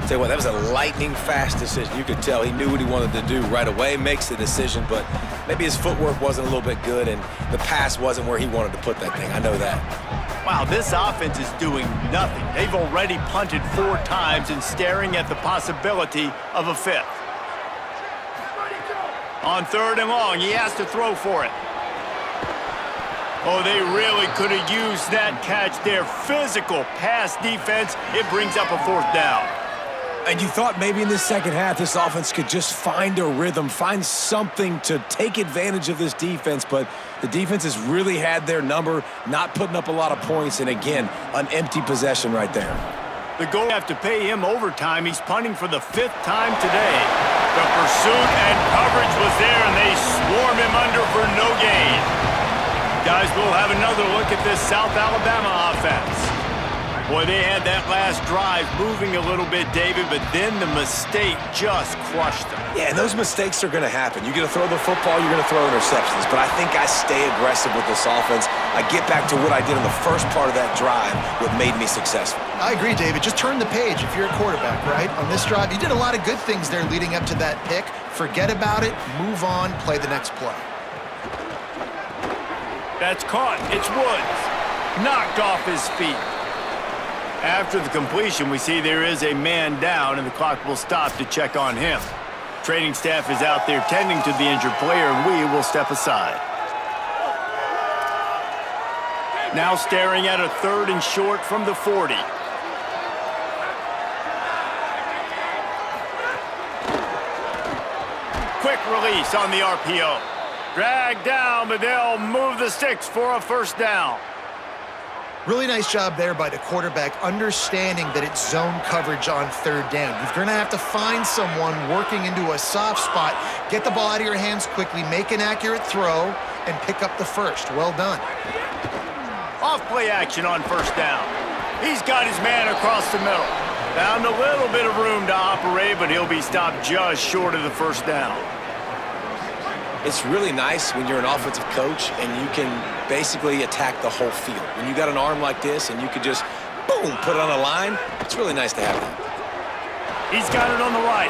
Tell you what, that was a lightning-fast decision. You could tell he knew what he wanted to do right away, makes the decision, but maybe his footwork wasn't a little bit good, and the pass wasn't where he wanted to put that thing. I know that. Wow, this offense is doing nothing. They've already punted 4 times and staring at the possibility of a 5th. On 3rd and long, he has to throw for it. Oh, they really could have used that catch there. Physical pass defense. It brings up a 4th down. And you thought maybe in the second half this offense could just find a rhythm, find something to take advantage of this defense, but the defense has really had their number, not putting up a lot of points, and again, an empty possession right there. The goal have to pay him overtime. He's punting for the 5th time today. The pursuit and coverage was there, and they swarm him under for no gain. Guys, we'll have another look at this South Alabama offense. Boy, they had that last drive moving a little bit, David, but then the mistake just crushed them. Yeah, and those mistakes are going to happen. You're going to throw the football, you're going to throw interceptions, but I think I stay aggressive with this offense. I get back to what I did in the first part of that drive, what made me successful. I agree, David. Just turn the page if you're a quarterback, right? On this drive, you did a lot of good things there leading up to that pick. Forget about it, move on, play the next play. That's caught. It's Woods. Knocked off his feet. After the completion, we see there is a man down, and the clock will stop to check on him. Training staff is out there tending to the injured player, and we will step aside. Now staring at a 3rd and short from the 40. Quick release on the RPO. Dragged down, but they'll move the sticks for a 1st down. Really nice job there by the quarterback, understanding that it's zone coverage on 3rd down. You're going to have to find someone working into a soft spot, get the ball out of your hands quickly, make an accurate throw, and pick up the 1st. Well done. Off play action on 1st down. He's got his man across the middle. Found a little bit of room to operate, but he'll be stopped just short of the 1st down. It's really nice when you're an offensive coach and you can basically attack the whole field. When you got an arm like this and you could just, boom, put it on a line, it's really nice to have that. He's got it on the right.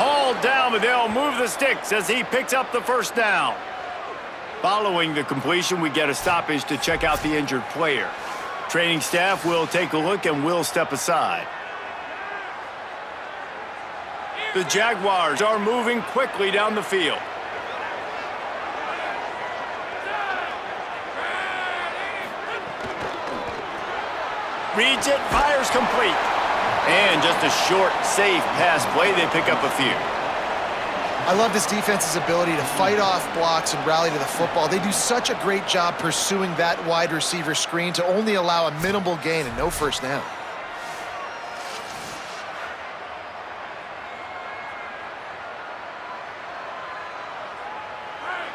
Hauled down, but they'll move the sticks as he picks up the 1st down. Following the completion, we get a stoppage to check out the injured player. Training staff will take a look and will step aside. The Jaguars are moving quickly down the field. Reads it, fires complete. And just a short, safe pass play. They pick up a few. I love this defense's ability to fight off blocks and rally to the football. They do such a great job pursuing that wide receiver screen to only allow a minimal gain and no 1st down.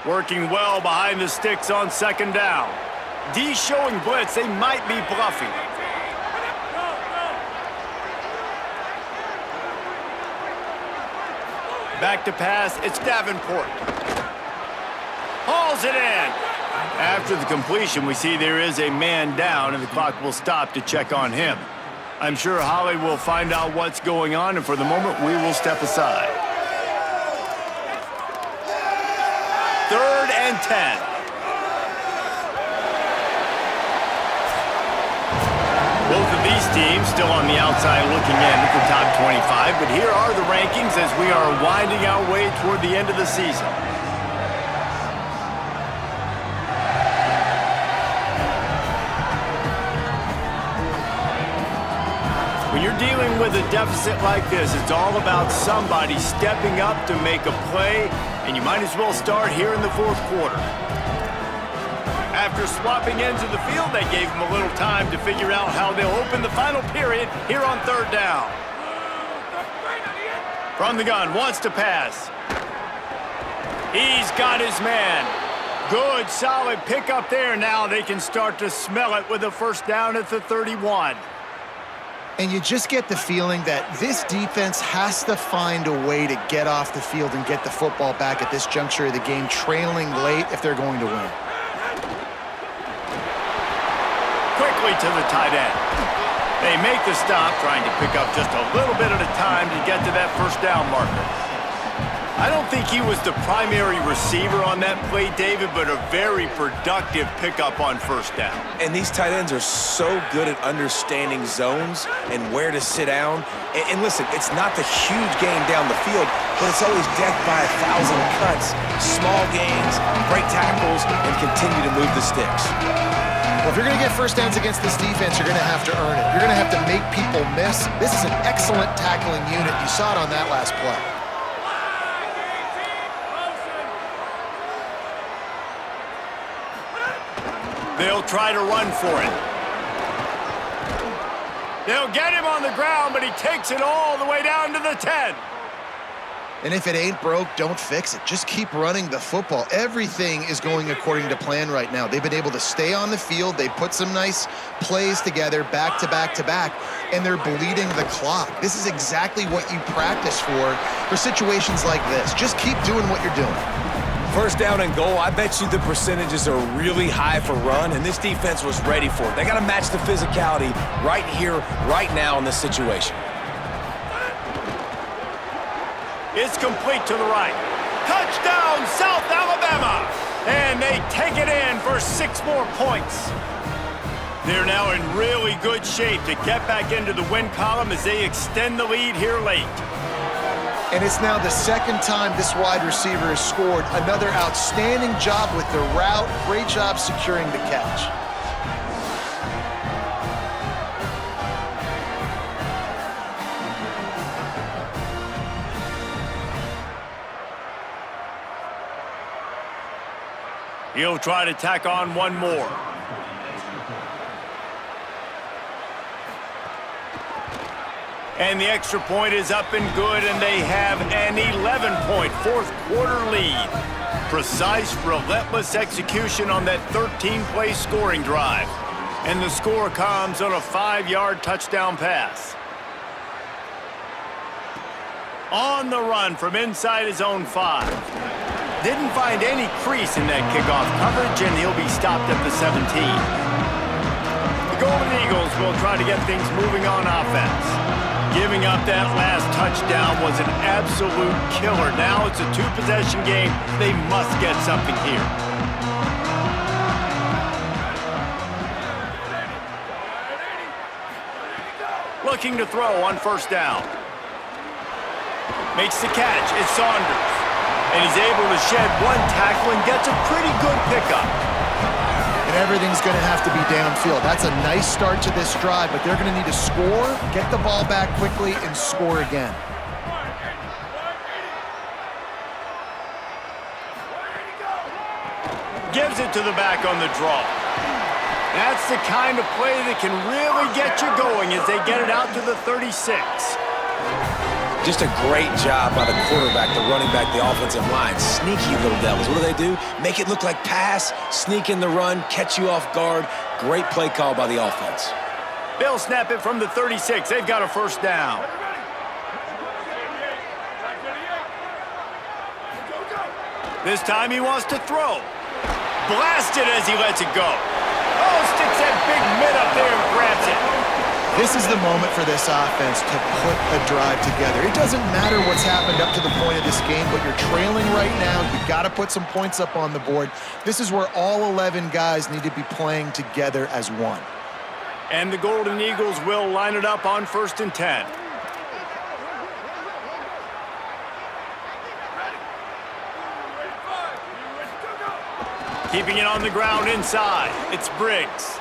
Working well behind the sticks on 2nd down. D showing blitz. They might be bluffing. Back to pass, it's Davenport. Hauls it in. After the completion, we see there is a man down, and the clock will stop to check on him. I'm sure Holly will find out what's going on, and for the moment, we will step aside. 3rd and 10. Both of these teams still on the outside looking in at the top 25, but here are the rankings as we are winding our way toward the end of the season. When you're dealing with a deficit like this, it's all about somebody stepping up to make a play, and you might as well start here in the 4th quarter. After swapping ends of the field, they gave them a little time to figure out how they'll open the final period here on 3rd down. From the gun, wants to pass. He's got his man. Good, solid pickup there. Now they can start to smell it with a first down at the 31. And you just get the feeling that this defense has to find a way to get off the field and get the football back at this juncture of the game, trailing late if they're going to win. Quickly to the tight end. They make the stop, trying to pick up just a little bit at a time to get to that first down marker. I don't think he was the primary receiver on that play, David, but a very productive pickup on first down. And these tight ends are so good at understanding zones and where to sit down. And listen, it's not the huge game down the field, but it's always death by 1,000 cuts, small gains, break tackles, and continue to move the sticks. Well, if you're going to get first downs against this defense, you're going to have to earn it. You're going to have to make people miss. This is an excellent tackling unit. You saw it on that last play. They'll try to run for it. They'll get him on the ground, but he takes it all the way down to the 10. And if it ain't broke, don't fix it. Just keep running the football. Everything is going according to plan right now. They've been able to stay on the field. They put some nice plays together back to back to back, and they're bleeding the clock. This is exactly what you practice for situations like this. Just keep doing what you're doing. First down and goal, I bet you the percentages are really high for run, and this defense was ready for it. They got to match the physicality right here, right now in this situation. It's complete to the right. Touchdown, South Alabama! And they take it in for 6 more points. They're now in really good shape to get back into the win column as they extend the lead here late. And it's now the second time this wide receiver has scored. Another outstanding job with the route. Great job securing the catch. He'll try to tack on one more. And the extra point is up and good, and they have an 11-point fourth-quarter lead. Precise, relentless execution on that 13-play scoring drive. And the score comes on a 5-yard touchdown pass. On the run from inside his own 5. Didn't find any crease in that kickoff coverage, and he'll be stopped at the 17. The Golden Eagles will try to get things moving on offense. Giving up that last touchdown was an absolute killer. Now it's a 2-possession game. They must get something here. Looking to throw on first down. Makes the catch. It's Saunders. And he's able to shed one tackle and gets a pretty good pickup. And everything's going to have to be downfield. That's a nice start to this drive, but they're going to need to score, get the ball back quickly, and score again. Gives it to the back on the draw. That's the kind of play that can really get you going as they get it out to the 36. Just a great job by the quarterback, the running back, the offensive line. Sneaky little devils. What do? Make it look like pass, sneak in the run, catch you off guard. Great play call by the offense. They'll snap it from the 36. They've got a first down. This time he wants to throw. Blasted as he lets it go. Oh, sticks that big mid up there and grabs it. This is the moment for this offense to put a drive together. It doesn't matter what's happened up to the point of this game, but you're trailing right now. You've got to put some points up on the board. This is where all 11 guys need to be playing together as one. And the Golden Eagles will line it up on 1st and 10. Keeping it on the ground inside. It's Briggs.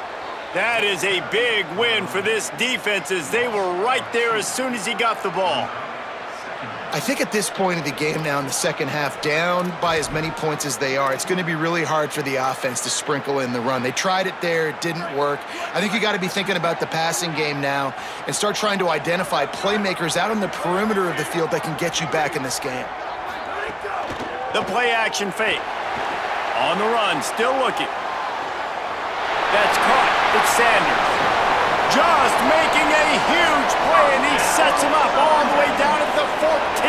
That is a big win for this defense as they were right there as soon as he got the ball. I think at this point of the game now in the second half, down by as many points as they are, it's going to be really hard for the offense to sprinkle in the run. They tried it there. It didn't work. I think you got to be thinking about the passing game now and start trying to identify playmakers out on the perimeter of the field that can get you back in this game. The play action fake. On the run, still looking. That's caught. It's Sanders. Just making a huge play, and he sets him up all the way down at the 14.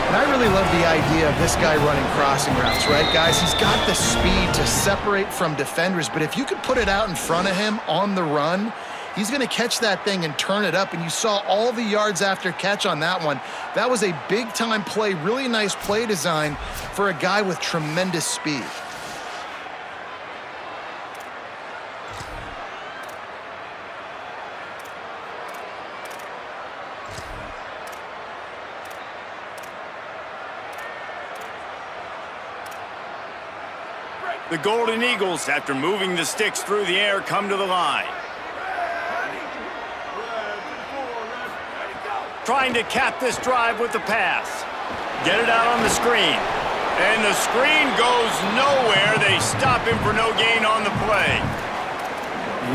And I really love the idea of this guy running crossing routes, right, guys? He's got the speed to separate from defenders, but if you could put it out in front of him on the run, he's going to catch that thing and turn it up, and you saw all the yards after catch on that one. That was a big-time play, really nice play design for a guy with tremendous speed. The Golden Eagles, after moving the sticks through the air, come to the line. Trying to cap this drive with the pass. Get it out on the screen. And the screen goes nowhere. They stop him for no gain on the play.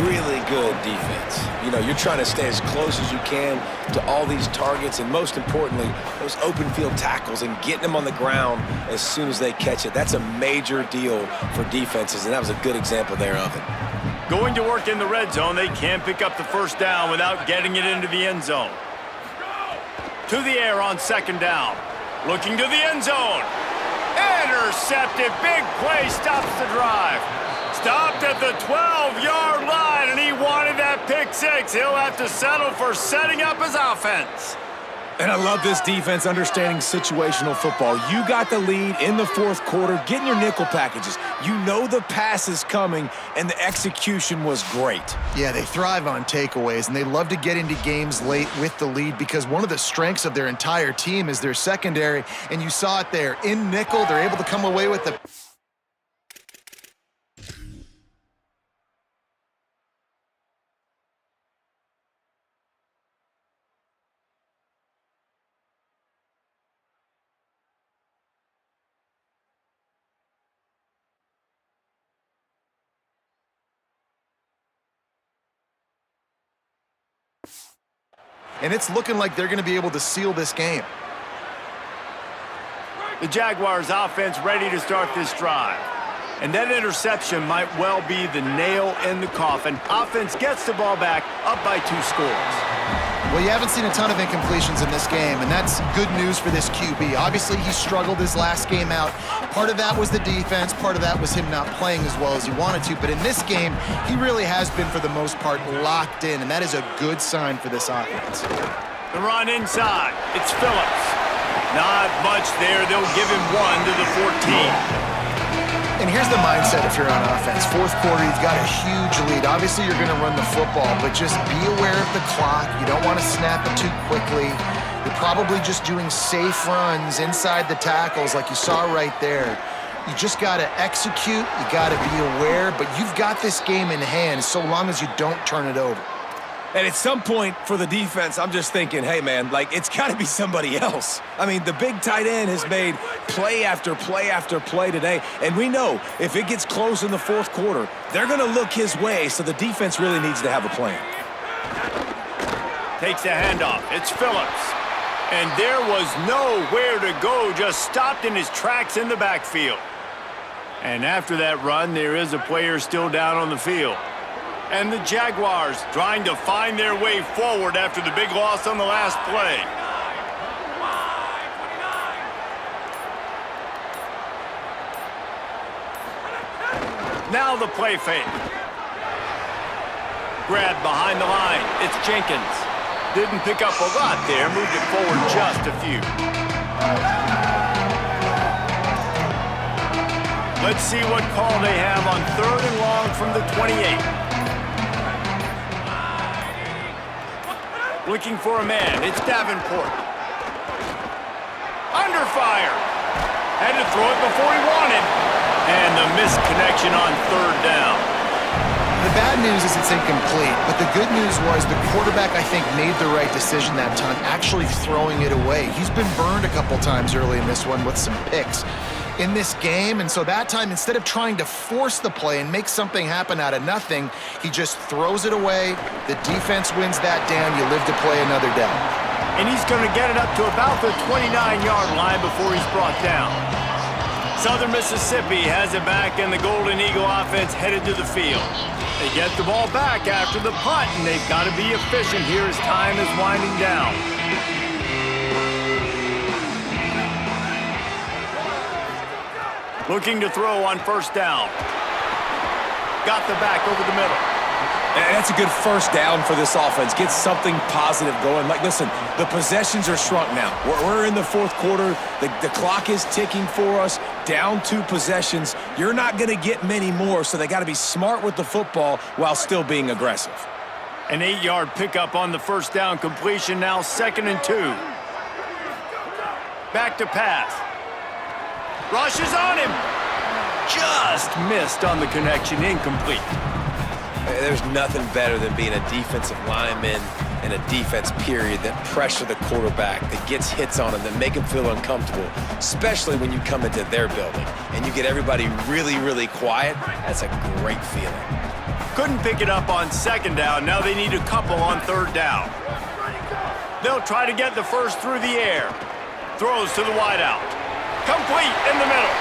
Really good defense. You know, you're trying to stay as close as you can to all these targets, and most importantly, those open field tackles and getting them on the ground as soon as they catch it. That's a major deal for defenses, and that was a good example there of it. Going to work in the red zone, they can't pick up the first down without getting it into the end zone. To the air on second down. Looking to the end zone. Intercepted. Big play stops the drive. Stopped at the 12-yard line, and he wanted that pick six. He'll have to settle for setting up his offense. And I love this defense understanding situational football. You got the lead in the fourth quarter, getting your nickel packages. You know the pass is coming, and the execution was great. Yeah, they thrive on takeaways, and they love to get into games late with the lead because one of the strengths of their entire team is their secondary, and you saw it there. In nickel, they're able to come away with the... And it's looking like they're going to be able to seal this game. The Jaguars offense ready to start this drive. And that interception might well be the nail in the coffin. Offense gets the ball back, up by 2 scores. Well, you haven't seen a ton of incompletions in this game, and that's good news for this QB. Obviously, he struggled his last game out. Part of that was the defense. Part of that was him not playing as well as he wanted to. But in this game, he really has been, for the most part, locked in, and that is a good sign for this offense. The run inside. It's Phillips. Not much there. They'll give him 1 to the 14. And here's the mindset if you're on offense. Fourth quarter, you've got a huge lead. Obviously, you're going to run the football, but just be aware of the clock. You don't want to snap it too quickly. You're probably just doing safe runs inside the tackles like you saw right there. You just got to execute. You got to be aware, but you've got this game in hand so long as you don't turn it over. And at some point for the defense, I'm just thinking, hey, man, like, it's got to be somebody else. I mean, the big tight end has made play after play after play today, and we know if it gets close in the fourth quarter, they're going to look his way, so the defense really needs to have a plan. Takes the handoff. It's Phillips. And there was nowhere to go, just stopped in his tracks in the backfield. And after that run, there is a player still down on the field. And the Jaguars trying to find their way forward after the big loss on the last play. Now the play fake. Grabbed behind the line. It's Jenkins. Didn't pick up a lot there. Moved it forward just a few. Let's see what call they have on 3rd and long from the 28. Looking for a man. It's Davenport. Under fire. Had to throw it before he wanted. And the missed connection on 3rd down. The bad news is it's incomplete, but the good news was the quarterback, I think, made the right decision that time, actually throwing it away. He's been burned a couple times early in this one with some picks in this game, and so that time, instead of trying to force the play and make something happen out of nothing, he just throws it away. The defense wins that down. You live to play another down. And he's going to get it up to about the 29-yard line before he's brought down. Southern Mississippi has it back, and the Golden Eagle offense headed to the field. They get the ball back after the punt, and they've got to be efficient here as time is winding down. Looking to throw on first down. Got the back over the middle. And that's a good first down for this offense. Get something positive going. Like, listen, the possessions are shrunk now. We're in the fourth quarter. The clock is ticking for us. Down 2 possessions. You're not going to get many more, so they got to be smart with the football while still being aggressive. An 8-yard pickup on the first down completion. Now 2nd and 2. Back to pass. Rushes on him. Just missed on the connection. Incomplete. There's nothing better than being a defensive lineman and a defense period that pressure the quarterback, that gets hits on him, that make him feel uncomfortable, especially when you come into their building and you get everybody really, really quiet. That's a great feeling. Couldn't pick it up on 2nd down. Now they need a couple on 3rd down. They'll try to get the first through the air. Throws to the wideout. Complete in the middle.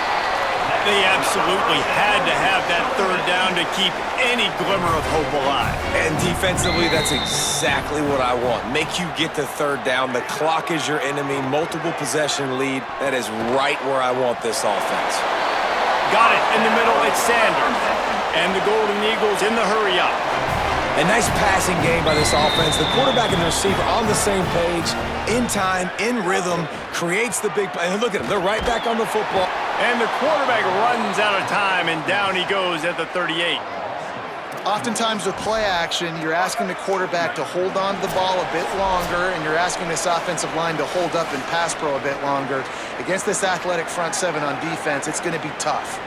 They absolutely had to have that 3rd down to keep any glimmer of hope alive. And defensively, that's exactly what I want. Make you get the 3rd down. The clock is your enemy. Multiple possession lead. That is right where I want this offense. Got it in the middle. It's Sanders. And the Golden Eagles in the hurry up. A nice passing game by this offense. The quarterback and the receiver on the same page, in time, in rhythm, creates the big play. And look at them. They're right back on the football. And the quarterback runs out of time, and down he goes at the 38. Oftentimes with play action, you're asking the quarterback to hold on to the ball a bit longer, and you're asking this offensive line to hold up in pass pro a bit longer. Against this athletic front 7 on defense, it's going to be tough.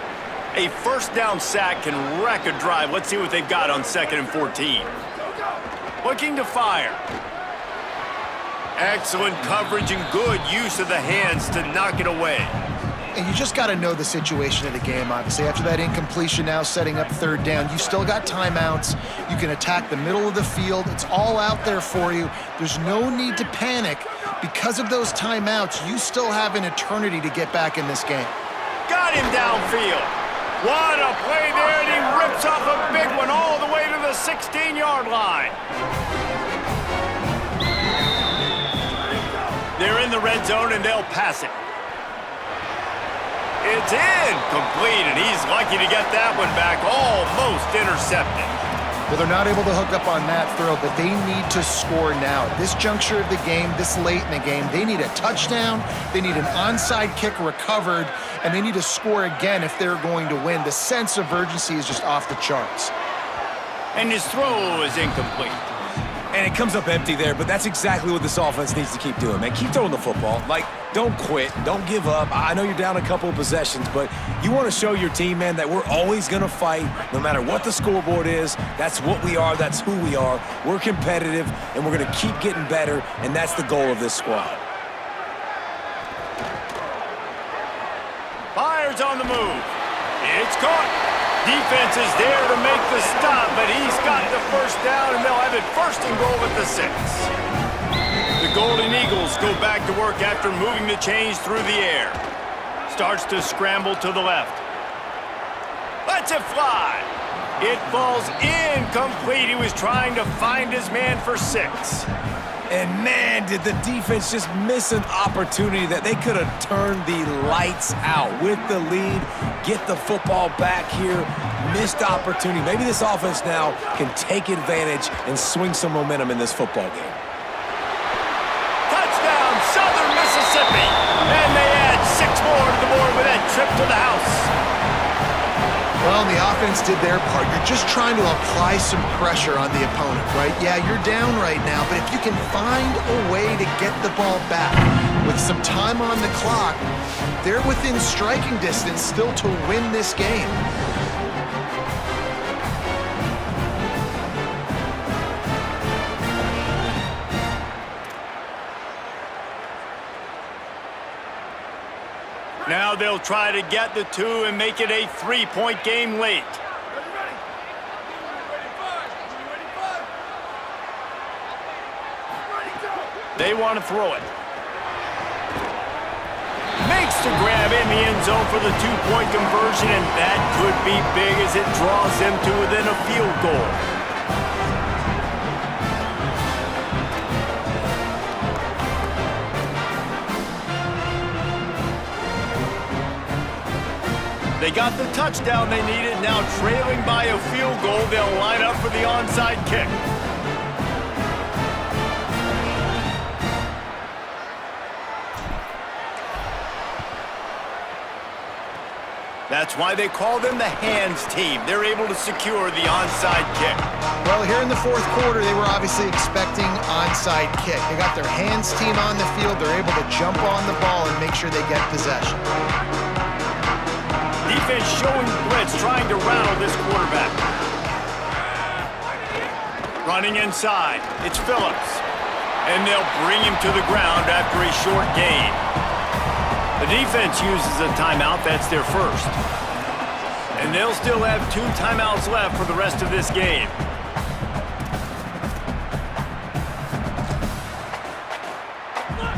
A first down sack can wreck a drive. Let's see what they've got on 2nd and 14. Looking to fire. Excellent coverage and good use of the hands to knock it away. And you just got to know the situation of the game, obviously. After that incompletion now setting up 3rd down, you still got timeouts. You can attack the middle of the field. It's all out there for you. There's no need to panic. Because of those timeouts, you still have an eternity to get back in this game. Got him downfield. What a play there, and he rips off a big one all the way to the 16-yard line. They're in the red zone, and they'll pass it. It's incomplete, and he's lucky to get that one back, almost intercepted. Well, they're not able to hook up on that throw, but they need to score now. At this juncture of the game, this late in the game, they need a touchdown, they need an onside kick recovered, and they need to score again if they're going to win. The sense of urgency is just off the charts. And his throw is incomplete. And it comes up empty there, but that's exactly what this offense needs to keep doing, man. Keep throwing the football. Like, don't quit. Don't give up. I know you're down a couple of possessions, but you want to show your team, man, that we're always going to fight no matter what the scoreboard is. That's what we are. That's who we are. We're competitive, and we're going to keep getting better, and that's the goal of this squad. Fires on the move. It's caught. Defense is there to make the stop, but he's got the first down, and they'll have it 1st and goal at the 6. The Golden Eagles go back to work after moving the chains through the air. Starts to scramble to the left. Lets it fly. It falls incomplete. He was trying to find his man for 6. And man, did the defense just miss an opportunity that they could have turned the lights out with the lead, get the football back here, missed opportunity. Maybe this offense now can take advantage and swing some momentum in this football game. Touchdown, Southern Mississippi. And they add 6 more to the board with that trip to the house. Well, the offense did their part. You're just trying to apply some pressure on the opponent, right? Yeah, you're down right now, but if you can find a way to get the ball back with some time on the clock, they're within striking distance still to win this game. they'll try to get the two and make it a three-point game late. They want to throw it. Makes the grab in the end zone for the two-point conversion, and that could be big as it draws them to within a field goal. They got the touchdown they needed. Now trailing by a field goal, they'll line up for the onside kick. That's why they call them the hands team. They're able to secure the onside kick. Well, here in the fourth quarter, they were obviously expecting onside kick. They got their hands team on the field. They're able to jump on the ball and make sure they get possession. Defense showing blitz, trying to rattle this quarterback. Running inside, it's Phillips. And they'll bring him to the ground after a short gain. The defense uses a timeout. That's their first. And they'll still have 2 timeouts left for the rest of this game.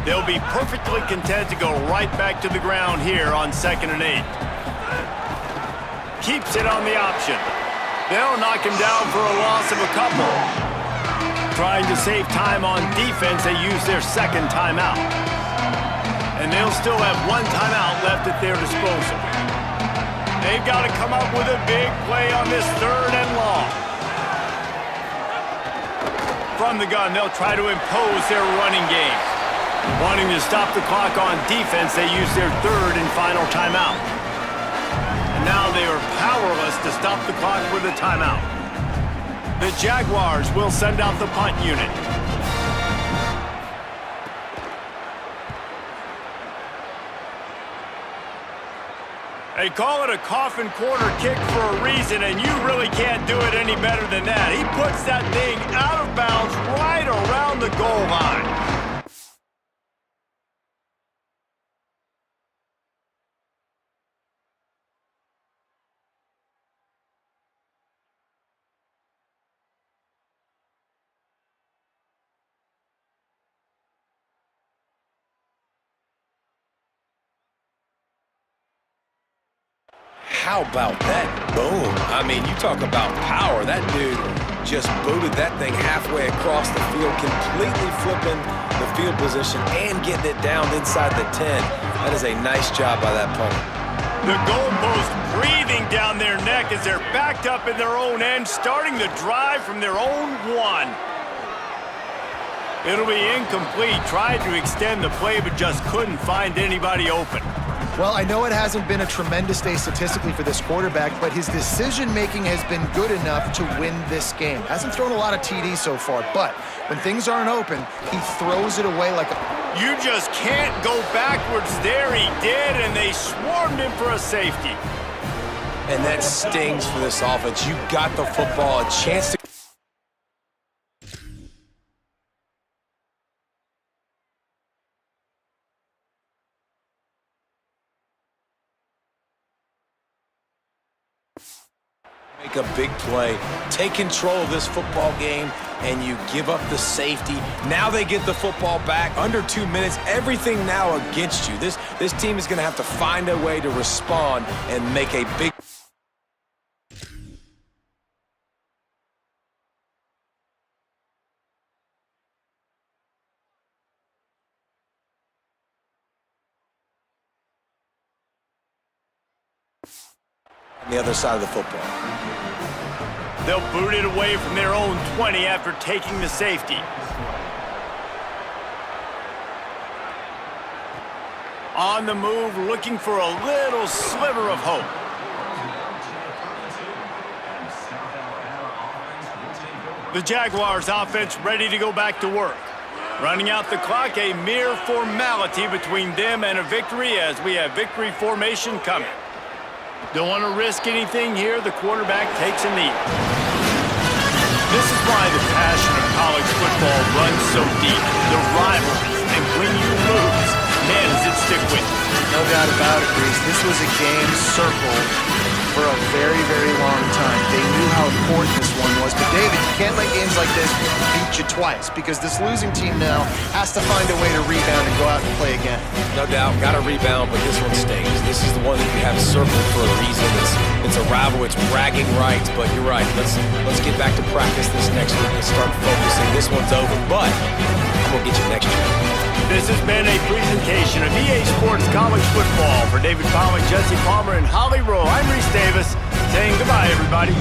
They'll be perfectly content to go right back to the ground here on 2nd and 8. Keeps it on the option. They'll knock him down for a loss of a couple. Trying to save time on defense, they use their 2nd timeout. And they'll still have 1 timeout left at their disposal. They've got to come up with a big play on this 3rd and long. From the gun, they'll try to impose their running game. Wanting to stop the clock on defense, they use their 3rd and final timeout. And now they are powerless to stop the clock with a timeout. The Jaguars will send out the punt unit. They call it a coffin corner kick for a reason, and you really can't do it any better than that. He puts that thing out of bounds right around the goal line. How about that boom? I mean, you talk about power. That dude just booted that thing halfway across the field, completely flipping the field position and getting it down inside the 10. That is a nice job by that punter. The goalpost breathing down their neck as they're backed up in their own end, starting the drive from their own 1. It'll be incomplete. Tried to extend the play, but just couldn't find anybody open. Well, I know it hasn't been a tremendous day statistically for this quarterback, but his decision-making has been good enough to win this game. Hasn't thrown a lot of TDs so far, but when things aren't open, he throws it away like a... You just can't go backwards there. He did, and they swarmed him for a safety. And that stings for this offense. You got the football, a chance to... make a big play, take control of this football game, and you give up the safety. Now they get the football back under 2 minutes. Everything now against you. This team is going to have to find a way to respond and make a big... on the other side of the football. They'll boot it away from their own 20 after taking the safety. On the move, looking for a little sliver of hope. The Jaguars offense ready to go back to work. Running out the clock, a mere formality between them and a victory as we have victory formation coming. Don't want to risk anything here. The quarterback takes a knee. This is why the passion of college football runs so deep. The rivalries, and when you lose, man does it stick with. No doubt about it, Reese. This was a game circled for a very, very long time. They knew how important this one was. But, David, you can't let games like this beat you twice because this losing team now has to find a way to rebound and go out and play again. No doubt, got to rebound, but this one stays. This is the one that you have circled for a reason. It's a rival, it's bragging rights, but you're right. Let's get back to practice this next week and start focusing. This one's over, but I'm going to get you next year. This has been a presentation of EA Sports College Football. For David Pollack, Jesse Palmer, and Holly Rowe, I'm Rehsades, saying goodbye, everybody.